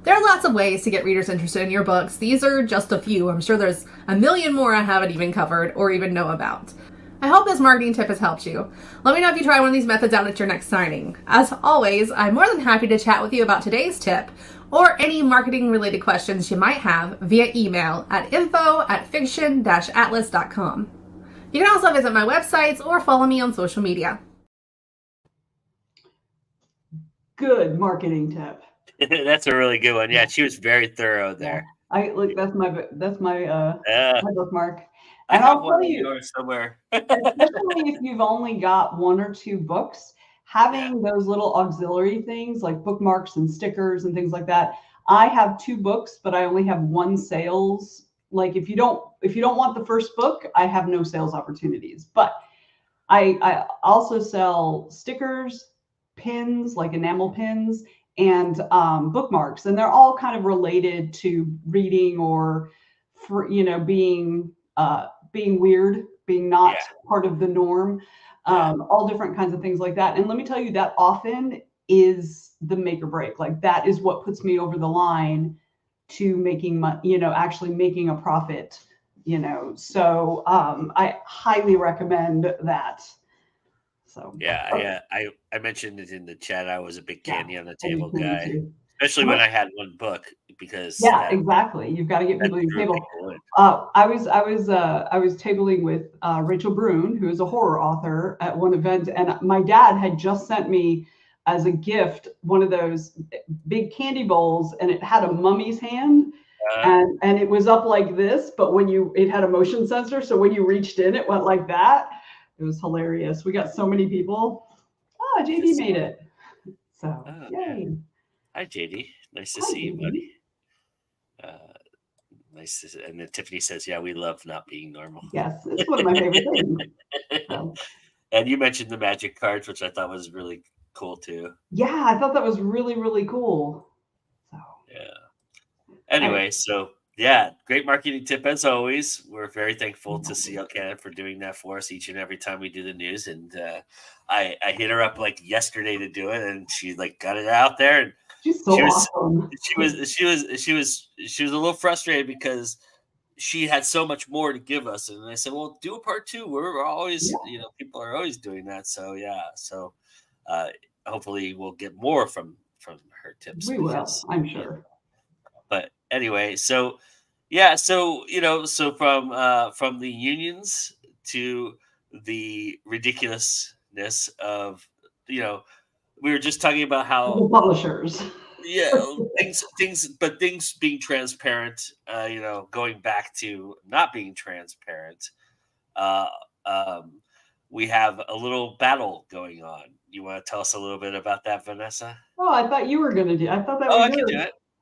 There are lots of ways to get readers interested in your books. These are just a few. I'm sure there's a million more I haven't even covered or even know about. I hope this marketing tip has helped you. Let me know if you try one of these methods out at your next signing. As always, I'm more than happy to chat with you about today's tip or any marketing related questions you might have via email at info@fiction-atlas.com. You can also visit my websites or follow me on social media. Good marketing tip. That's a really good one. Yeah, she was very thorough there. That's my bookmark. I And have I'll one tell you, somewhere. especially if you've only got 1 or 2 books, having those little auxiliary things like bookmarks and stickers and things like that. I have 2 books, but I only have 1 sales. Like if you don't want the first book, I have no sales opportunities. But I also sell stickers, pins, like enamel pins, and bookmarks, and they're all kind of related to reading or for being weird, being not part of the norm, all different kinds of things like that. And let me tell you, that often is the make or break. Like that is what puts me over the line to making actually making a profit. So I highly recommend that. So I mentioned it in the chat. I was a big candy on the table guy, too. especially when I had 1 book because exactly. You've got to get people to your table. I was tabling with Rachel Brune, who is a horror author, at one event, and my dad had just sent me as a gift one of those big candy bowls, and it had a mummy's hand. And it was up like this, but it had a motion sensor, so when you reached in, it went like that. It was hilarious. We got so many people. Oh, JD made it. So, yay. Hi, JD. Nice to see you, buddy. And then Tiffany says, "Yeah, we love not being normal." Yes, it's one of my favorite things. So. And you mentioned the magic cards, which I thought was really cool too. Yeah, I thought that was really, really cool. So yeah. Anyway, so yeah, great marketing tip as always. We're very thankful to CL Canada for doing that for us each and every time we do the news. And I hit her up like yesterday to do it, and she like got it out there. And she's so awesome. She was a little frustrated because she had so much more to give us, and I said, "Well, do a part 2. We're always, people are always doing that." So yeah, so hopefully we'll get more from her tips. We will, I'm sure. But anyway, so yeah, so so from the unions to the ridiculousness of we were just talking about how the publishers. Yeah, things being transparent, going back to not being transparent. Uh, we have a little battle going on. You want to tell us a little bit about that, Venessa? Oh, I thought you were going to do. I thought that was yours.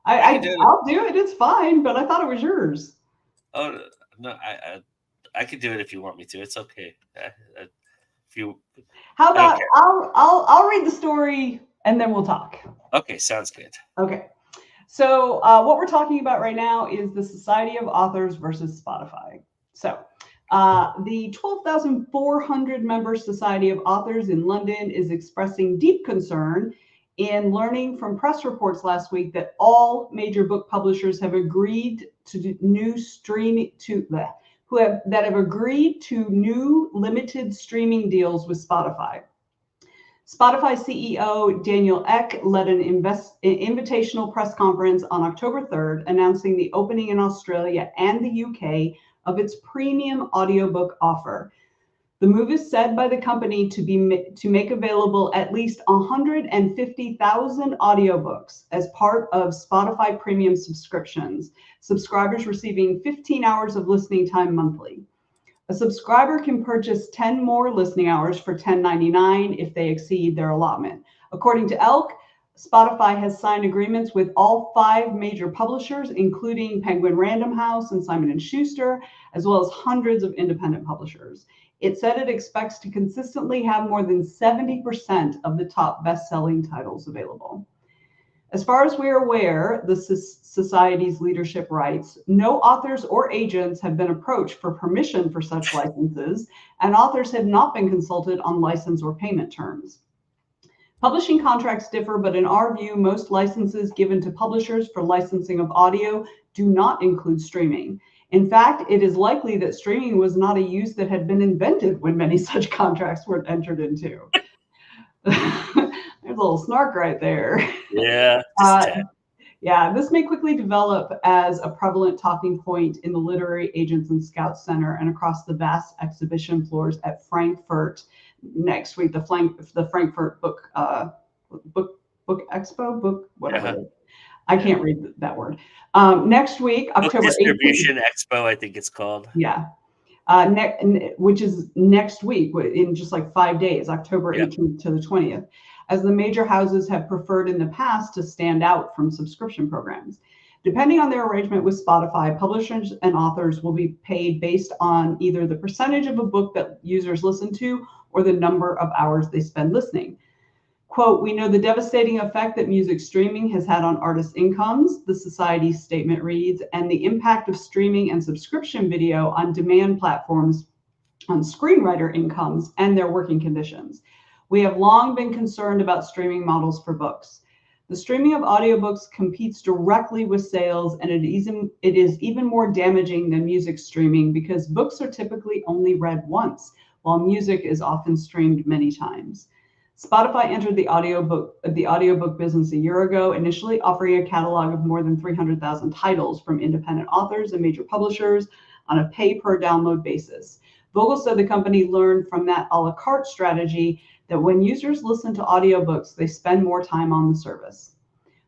I can do it. I'll do it. It's fine, but I thought it was yours. Oh no, I can do it if you want me to. It's okay. If you. How about I'll read the story and then we'll talk. Okay, sounds good. Okay. So what we're talking about right now is the Society of Authors versus Spotify. So the 12,400 member Society of Authors in London is expressing deep concern in learning from press reports last week that all major book publishers have agreed to new streaming that have agreed to new limited streaming deals with Spotify. Spotify CEO Daniel Ek led an invitational press conference on October 3rd, announcing the opening in Australia and the UK of its premium audiobook offer. The move is said by the company to make available at least 150,000 audiobooks as part of Spotify premium subscriptions, subscribers receiving 15 hours of listening time monthly. A subscriber can purchase 10 more listening hours for $10.99 if they exceed their allotment. According to Elk, Spotify has signed agreements with all 5 major publishers, including Penguin Random House and Simon & Schuster, as well as hundreds of independent publishers. It said it expects to consistently have more than 70% of the top best-selling titles available. As far as we're aware, the Society's leadership writes, no authors or agents have been approached for permission for such licenses, and authors have not been consulted on license or payment terms. Publishing contracts differ, but in our view, most licenses given to publishers for licensing of audio do not include streaming. In fact, it is likely that streaming was not a use that had been invented when many such contracts were entered into. There's a little snark right there. Yeah. Yeah, this may quickly develop as a prevalent talking point in the Literary Agents and Scouts Center and across the vast exhibition floors at Frankfurt next week. The Frankfurt Book Expo, whatever. I can't read that word. Next week, October 18th. Distribution Expo, I think it's called. Yeah. Which is next week in just like 5 days, October 18th to the 20th, as the major houses have preferred in the past to stand out from subscription programs. Depending on their arrangement with Spotify, publishers and authors will be paid based on either the percentage of a book that users listen to or the number of hours they spend listening. Quote, we know the devastating effect that music streaming has had on artists' incomes, the Society's statement reads, and the impact of streaming and subscription video on demand platforms on screenwriter incomes and their working conditions. We have long been concerned about streaming models for books. The streaming of audiobooks competes directly with sales, and it is even more damaging than music streaming because books are typically only read once, while music is often streamed many times. Spotify entered the audiobook business a year ago, initially offering a catalog of more than 300,000 titles from independent authors and major publishers on a pay-per-download basis. Vogel said the company learned from that a la carte strategy that when users listen to audiobooks, they spend more time on the service.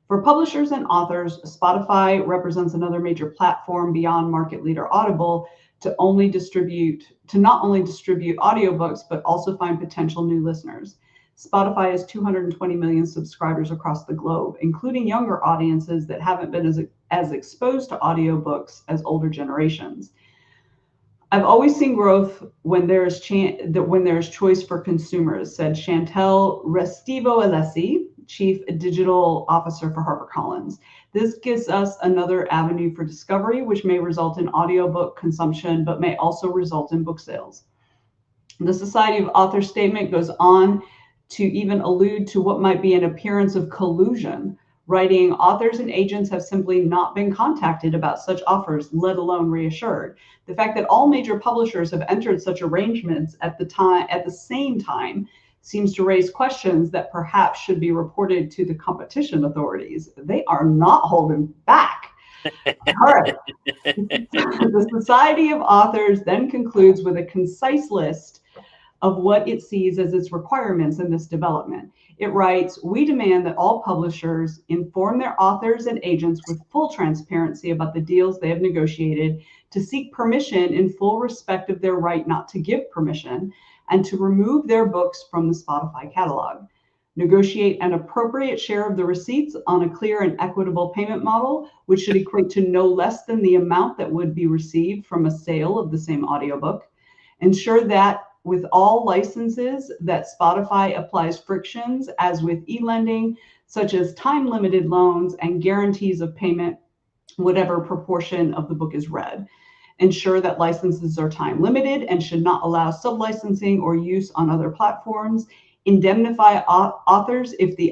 For publishers and authors, Spotify represents another major platform beyond market leader Audible to not only distribute audiobooks, but also find potential new listeners. Spotify has 220 million subscribers across the globe, including younger audiences that haven't been as exposed to audiobooks as older generations. I've always seen growth when there's choice for consumers, said Chantel Restivo-Alessi, Chief Digital Officer for HarperCollins. This gives us another avenue for discovery, which may result in audiobook consumption, but may also result in book sales. The Society of Authors statement goes on to even allude to what might be an appearance of collusion, writing, authors and agents have simply not been contacted about such offers, let alone reassured. The fact that all major publishers have entered such arrangements at the same time seems to raise questions that perhaps should be reported to the competition authorities. They are not holding back. All right. The Society of Authors then concludes with a concise list of what it sees as its requirements in this development. It writes, we demand that all publishers inform their authors and agents with full transparency about the deals they have negotiated, to seek permission in full respect of their right not to give permission, and to remove their books from the Spotify catalog. Negotiate an appropriate share of the receipts on a clear and equitable payment model, which should equate to no less than the amount that would be received from a sale of the same audiobook. Ensure that with all licenses that Spotify applies frictions, as with e-lending, such as time-limited loans and guarantees of payment, whatever proportion of the book is read. Ensure that licenses are time-limited and should not allow sub-licensing or use on other platforms. Indemnify authors if the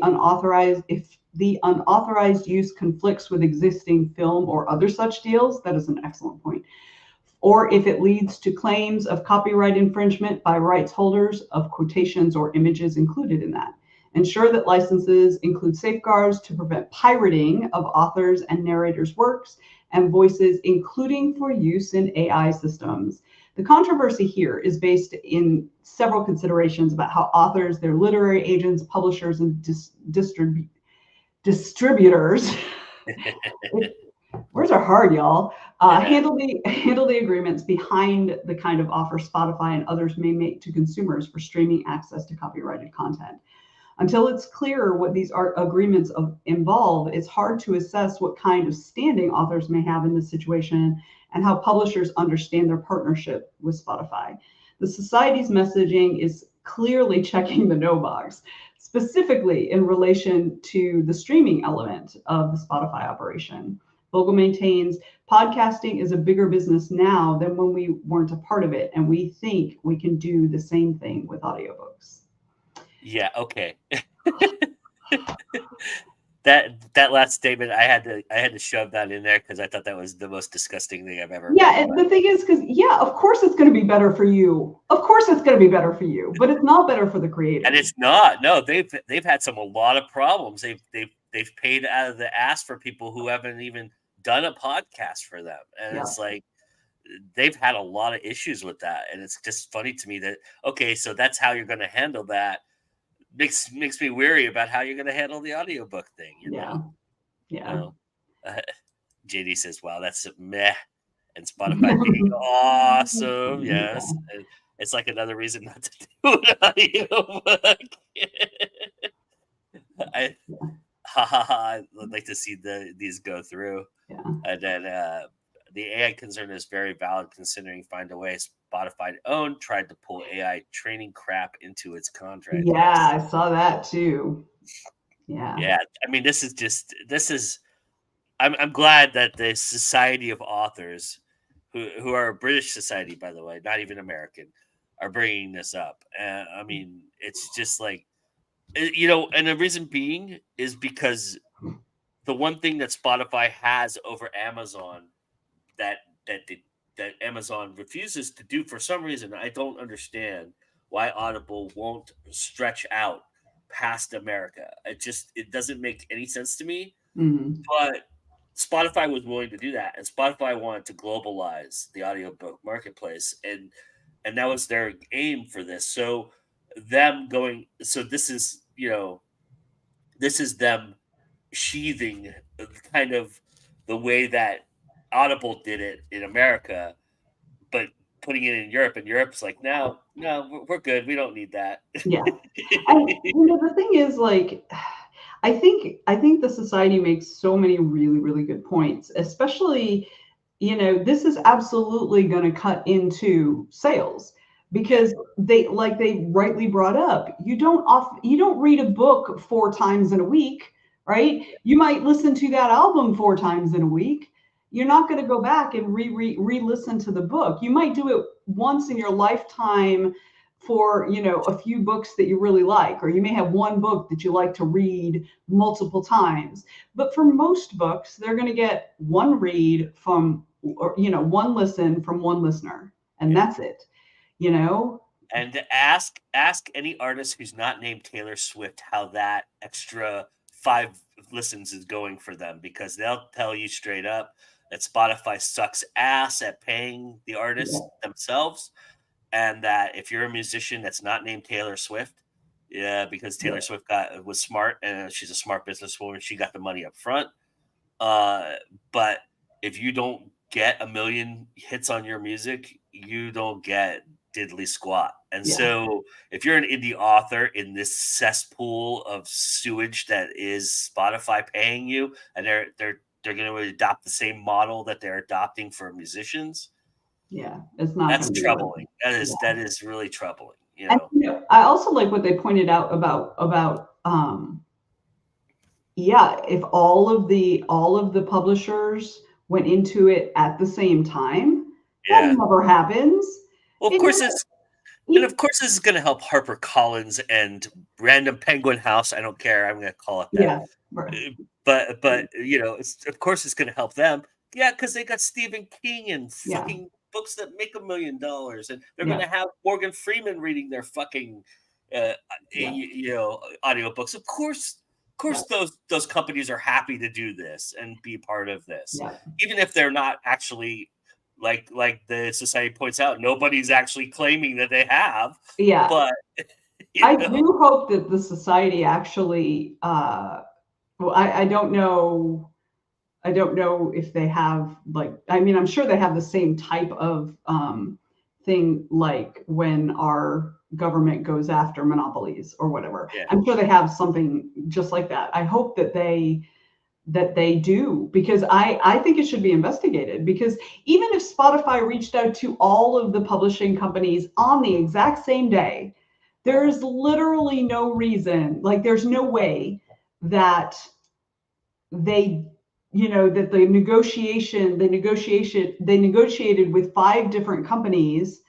unauthorized use conflicts with existing film or other such deals. That is an excellent point. Or if it leads to claims of copyright infringement by rights holders of quotations or images included in that. Ensure that licenses include safeguards to prevent pirating of authors' and narrators' works and voices, including for use in AI systems. The controversy here is based in several considerations about how authors, their literary agents, publishers, and distributors words are hard, y'all. Handle the agreements behind the kind of offer Spotify and others may make to consumers for streaming access to copyrighted content. Until it's clear what these agreements involve, it's hard to assess what kind of standing authors may have in this situation and how publishers understand their partnership with Spotify. The Society's messaging is clearly checking the no box, specifically in relation to the streaming element of the Spotify operation. Vogel maintains podcasting is a bigger business now than when we weren't a part of it, and we think we can do the same thing with audiobooks. Yeah, okay. that last statement, I had to shove that in there because I thought that was the most disgusting thing I've ever heard. The thing is, because of course it's going to be better for you. Of course it's going to be better for you, but it's not better for the creators. And it's not. No, they've had a lot of problems. They've paid out of the ass for people who haven't even done a podcast for them, and it's like they've had a lot of issues with that. And it's just funny to me that so that's how you're going to handle that. Makes me weary about how you're going to handle the audiobook thing. You know? JD says, "Wow, that's meh," and Spotify being awesome. Yes, it's like another reason not to do an audiobook. I'd like to see these go through. Yeah. And then the AI concern is very valid, considering Find a Way, Spotify owned, tried to pull AI training crap into its contract. Yeah, I saw that too. Yeah. Yeah. I mean, this is. I'm glad that the Society of Authors, who are a British society, by the way, not even American, are bringing this up. I mean, it's just like, and the reason being is because the one thing that Spotify has over Amazon that Amazon refuses to do for some reason, I don't understand why Audible won't stretch out past America. It doesn't make any sense to me. Mm-hmm. But Spotify was willing to do that, and Spotify wanted to globalize the audiobook marketplace, and that was their aim for this. So this is them sheathing kind of the way that Audible did it in America, but putting it in Europe, and Europe's like, no, we're good. We don't need that. Yeah. And the thing is, like, I think the society makes so many really, really good points, especially, this is absolutely going to cut into sales because they rightly brought up, you don't read a book 4 times in a week, right? You might listen to that album 4 times in a week. You're not going to go back and re-listen to the book. You might do it once in your lifetime for a few books that you really like, or you may have one book that you like to read multiple times. But for most books, they're going to get one read from, or one listen from one listener, and that's it. And ask any artist who's not named Taylor Swift how that extra 5 listens is going for them, because they'll tell you straight up that Spotify sucks ass at paying the artists themselves, and that if you're a musician that's not named Taylor Swift, because Taylor Swift was smart, and she's a smart businesswoman, she got the money up front. But if you don't get 1 million hits on your music, you don't get diddly squat. And so if you're an indie author in this cesspool of sewage that is Spotify paying you, and they're going to adopt the same model that they're adopting for musicians, it's not. That's troubling. That is really troubling. And, I also like what they pointed out about if all of the publishers went into it at the same time, that never happens. Well, of course this is going to help HarperCollins and Random Penguin House. I don't care. I'm going to call it that. Yeah. Right. But of course it's going to help them. Yeah, because they got Stephen King and fucking books that make $1 million, and they're going to have Morgan Freeman reading their fucking audiobooks. Of course those companies are happy to do this and be part of this, even if they're not actually, like the society points out, nobody's actually claiming that they have. But I do hope that the society actually I don't know if they have, I'm sure they have the same type of thing, like when our government goes after monopolies or whatever. I'm sure they have something just like that. I hope that they do, because I think it should be investigated, because even if Spotify reached out to all of the publishing companies on the exact same day, there's literally no reason, there's no way that they that they negotiated with 5 different companies,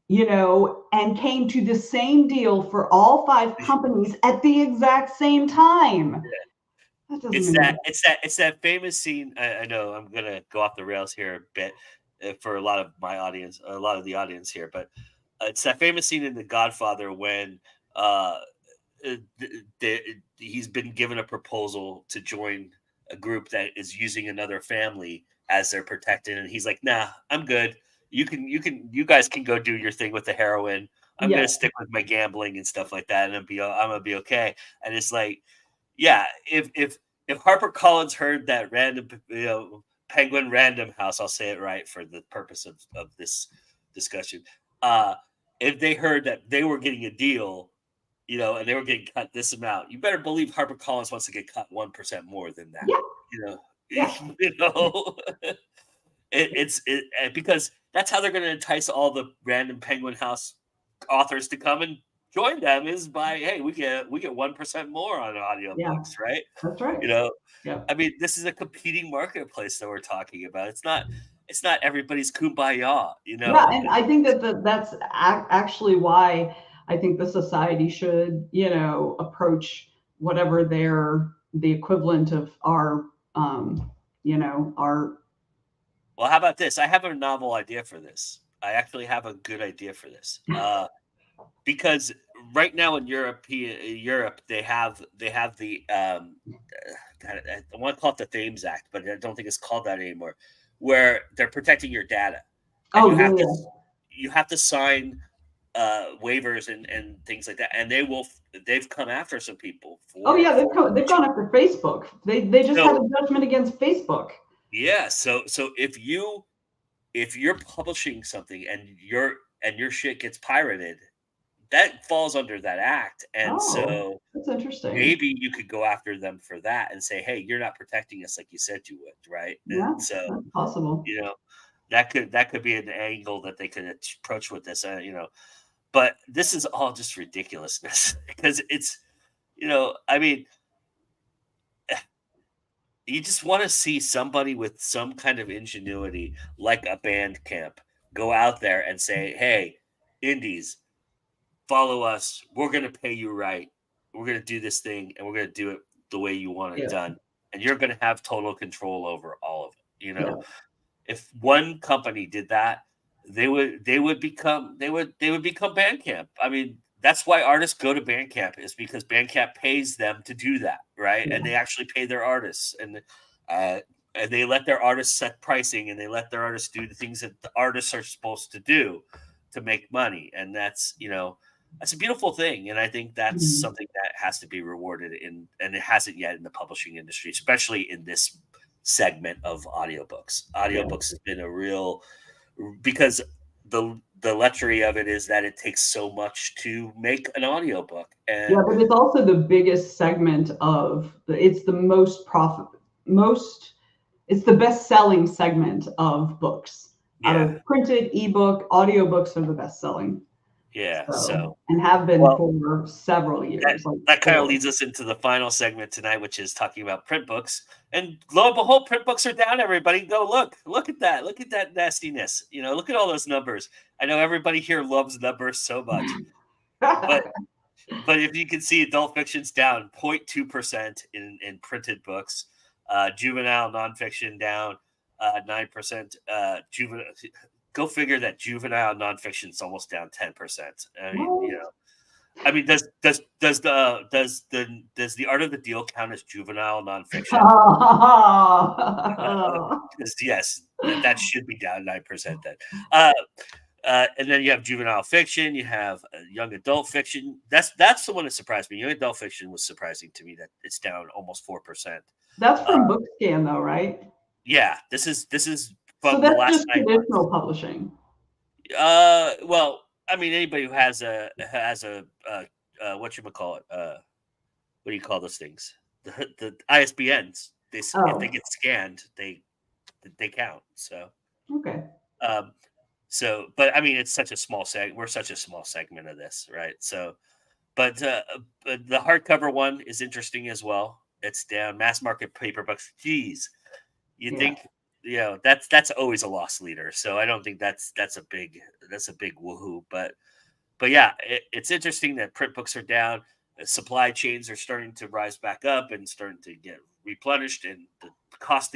and came to the same deal for all 5 companies at the exact same time. It's that famous scene. I know I'm gonna go off the rails here a bit for a lot of the audience here, but it's that famous scene in The Godfather when he's been given a proposal to join a group that is using another family as their protected, and he's like, "Nah, I'm good. You guys can go do your thing with the heroin. I'm gonna stick with my gambling and stuff like that, and I'm gonna be okay." And it's like, if HarperCollins heard that Random Penguin Random House, I'll say it right for the purpose of this discussion, if they heard that they were getting a deal, and they were getting cut this amount, you better believe HarperCollins wants to get cut 1% more than that. It's because that's how they're going to entice all the Random Penguin House authors to come and join them, is by, hey, we get 1% more on audiobooks, right? That's right. I mean, this is a competing marketplace that we're talking about. It's not everybody's kumbaya, and I think that's actually why I think the society should, approach whatever the equivalent of our, our. Well, how about this? I have a novel idea for this. I actually have a good idea for this. Because right now in Europe, they have the I want to call it the Thames Act, but I don't think it's called that anymore, where they're protecting your data. And you have to sign waivers and things like that, and they've come after some people for. They've gone after Facebook. They just had a judgment against Facebook. Yeah, so if if you're publishing something and your shit gets pirated, that falls under that act. And Oh, so that's interesting. maybe you could go after them for that and say, hey, you're not protecting us like you said you would, right? Yeah, And so, that's possible. that could be an angle that they could approach with this, but this is all just ridiculousness because it's, I mean, you just want to see somebody with some kind of ingenuity, like a band camp, go out there and say, hey, indies, follow us. We're going to pay you right. We're going to do this thing and we're going to do it the way you want it Yeah, done. And you're going to have total control over all of it. yeah, If one company did that, they would become Bandcamp. I mean, that's why artists go to Bandcamp, is because Bandcamp pays them to do that, right? And yeah. they actually pay their artists, uh, and they let their artists set pricing, and they let their artists do the things that the artists are supposed to do to make money, and that's a beautiful thing, and I think that's Mhm. something that has to be rewarded and it hasn't yet in the publishing industry, especially in this segment of audiobooks. Yeah. Audiobooks has been a real, because the luxury of it is that it takes so much to make an audiobook. Yeah, And but it's also the biggest segment it's the most it's the best selling segment of books. Out yeah, of printed, ebook, audiobooks are the best selling. yeah. So, So, and have been well, for several that years, like that kind of four. leads us into the final segment tonight, which is talking about print books. And lo and behold, print books are down. Everybody, go look at that. Look at that nastiness. Look at all those numbers. I know everybody here loves numbers so much, but if you can see, adult fiction's down 0.2% in printed books. Juvenile nonfiction down 9%. Juvenile, go figure that juvenile nonfiction's almost down 10%. What? I mean, does the art of the deal count as juvenile nonfiction? 'Cause yes, that should be down 9% then. Uh, and then you have juvenile fiction, you have young adult fiction. That's the one that surprised me. Young adult fiction was surprising to me that it's down almost 4%. That's Uh, from BookScan though, right? yeah, this is So from the that's last just 9 months. traditional publishing. Well, I mean, anybody who has a what you call it, what do you call those things? The ISBNs. If they Oh, get scanned, they count. So. okay. Um, but I mean, it's such a small we're such a small segment of this, right? So, but the hardcover one is interesting as well. It's down. Mass market paper books. Geez, you Yeah. think that's always a loss leader. So I don't think that's a big woohoo. But yeah, it's interesting that print books are down. Supply chains are starting to rise back up and starting to get replenished, and the cost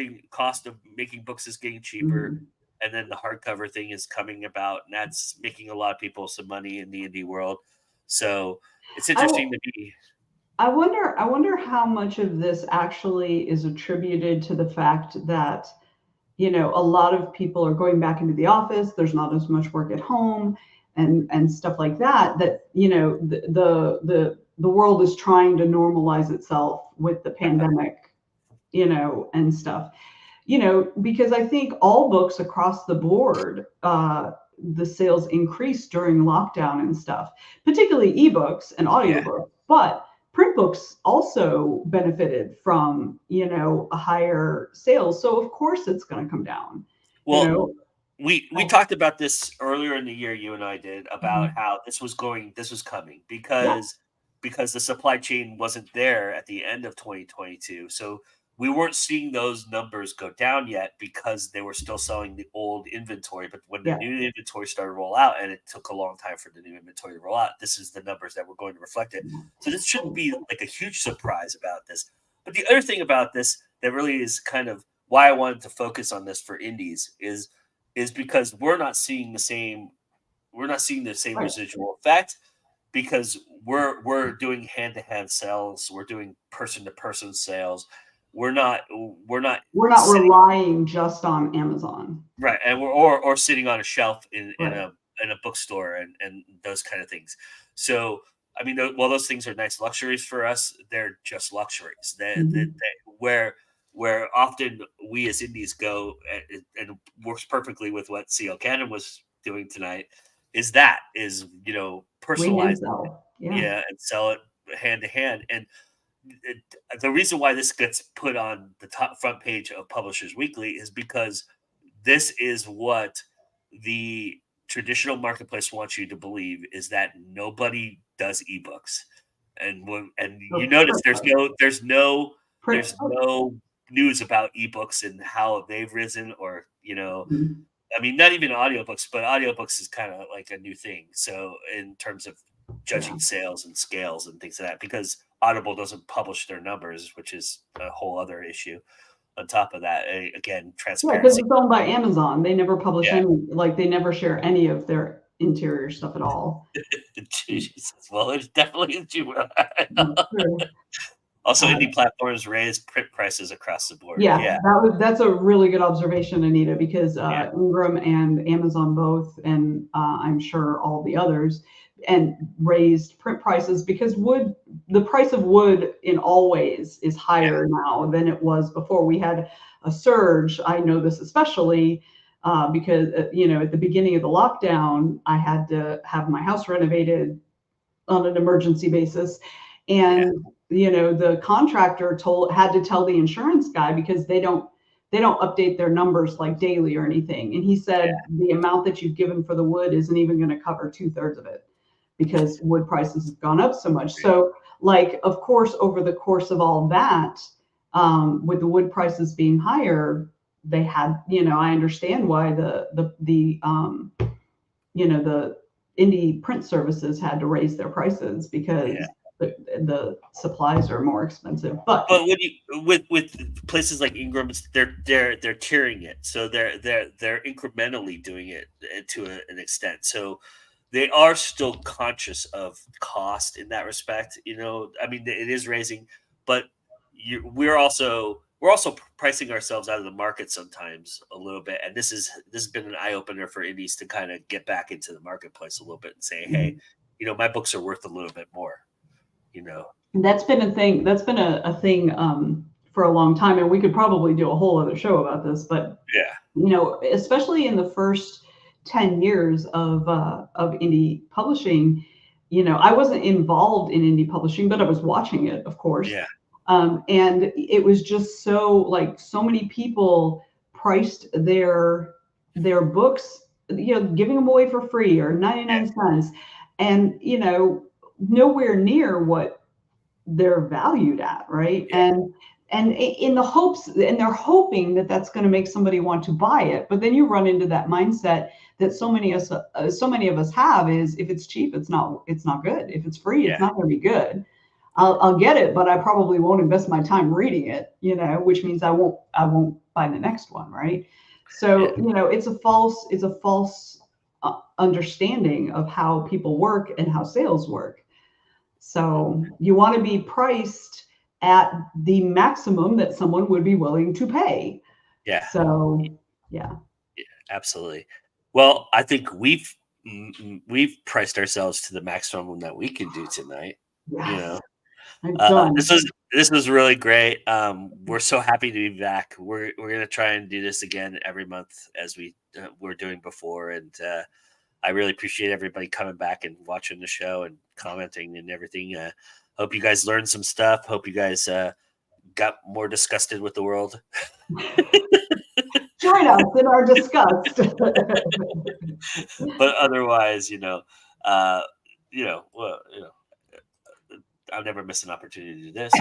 of making books is getting cheaper. Mhm. And then the hardcover thing is coming about, and that's making a lot of people some money in the indie world. So it's I, interesting w- to me. I wonder how much of this actually is attributed to the fact that, a lot of people are going back into the office. There's not as much work at home and stuff like that, the world is trying to normalize itself with the pandemic, and stuff. Because I think all books across the board, the sales increased during lockdown and stuff, particularly ebooks and Yeah. audiobooks. But print books also benefited from, a higher sales. So of course it's going to come down, you Well, know. we talked about this earlier in the year. You and I did, about Mhm. how this was coming, Yeah, because the supply chain wasn't there at the end of 2022. So we weren't seeing those numbers go down yet because they were still selling the old inventory. But when the yeah. new inventory started to roll out, and it took a long time for the new inventory to roll out, this is the numbers that were going to reflect it. So this shouldn't be like a huge surprise about this. But the other thing about this that really is kind of why I wanted to focus on this for indies is because we're not seeing the same Right. residual effect, because we're doing hand-to-hand sales, we're doing person-to-person sales. We're not We're not sitting relying just on Amazon. right, and or sitting on a shelf in Right. a bookstore, and those kind of things. So I mean, while those things are nice luxuries for us, they're just luxuries. Mhm. Where where often we as indies go, and it works perfectly with what CL Cannon was doing tonight, is personalize it, Yeah. and sell it hand to hand. And the reason why this gets put on the top front page of Publishers Weekly is because this is what the traditional marketplace wants you to believe, is that nobody does ebooks. And you notice there's no news about ebooks and how they've risen, or I mean, not even audiobooks, but audiobooks is kind of like a new thing. So in terms of judging sales and scales and things like that, because Audible doesn't publish their numbers, which is a whole other issue. On top of that, again, transparency. Because it's owned by Amazon. They never publish any, they never share any of their interior stuff at all. Jesus. Well, it definitely is. Also, indie platforms raise print prices across the board. Yeah. That's a really good observation, Anita, because Ingram and Amazon both, and I'm sure all the others, and raised print prices because the price of wood in all ways is higher now than it was before. We had a surge. I know this especially because, at the beginning of the lockdown, I had to have my house renovated on an emergency basis. And, the contractor had to tell the insurance guy, because they don't update their numbers like daily or anything. And he said, the amount that you've given for the wood isn't even going to cover 2/3 of it, because wood prices have gone up so much. So, of course, over the course of all that, with the wood prices being higher, they had, I understand why the indie print services had to raise their prices, because the supplies are more expensive. But when with places like Ingram's, they're tiering it, so they're incrementally doing it to an extent. So they are still conscious of cost in that respect. I mean, it is raising, but we're also pricing ourselves out of the market sometimes a little bit. And this has been an eye opener for indies to kind of get back into the marketplace a little bit and say, hey, my books are worth a little bit more. That's been a thing. That's been a thing for a long time, and we could probably do a whole other show about this. But especially in the first 10 years of indie publishing, I wasn't involved in indie publishing, but I was watching it, of course. Yeah. And it was just so many people priced their books, giving them away for free or 99 cents, and nowhere near what they're valued at, right? And in the hopes, and they're hoping that that's going to make somebody want to buy it. But then you run into that mindset that so many of us have, is if it's cheap, it's not good. If it's free, it's not going to be good. I'll get it, but I probably won't invest my time reading it, which means I won't buy the next one, right? So it's a false understanding of how people work and how sales work. So you want to be priced at the maximum that someone would be willing to pay. Yeah. So yeah, absolutely. Well, I think we've priced ourselves to the maximum that we can do tonight. Yes. This was really great. We're so happy to be back. We're gonna try and do this again every month, as we were doing before, and I really appreciate everybody coming back and watching the show and commenting and everything. Hope you guys learned some stuff. Hope you guys got more disgusted with the world. Join us in our disgust. But otherwise, I'll never miss an opportunity to do this.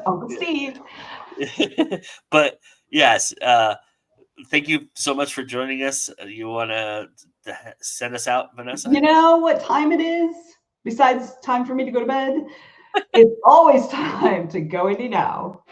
Uncle Steve. But yes, thank you so much for joining us. You want to send us out, Venessa? You know what time it is? Besides time for me to go to bed, it's always time to go indie now.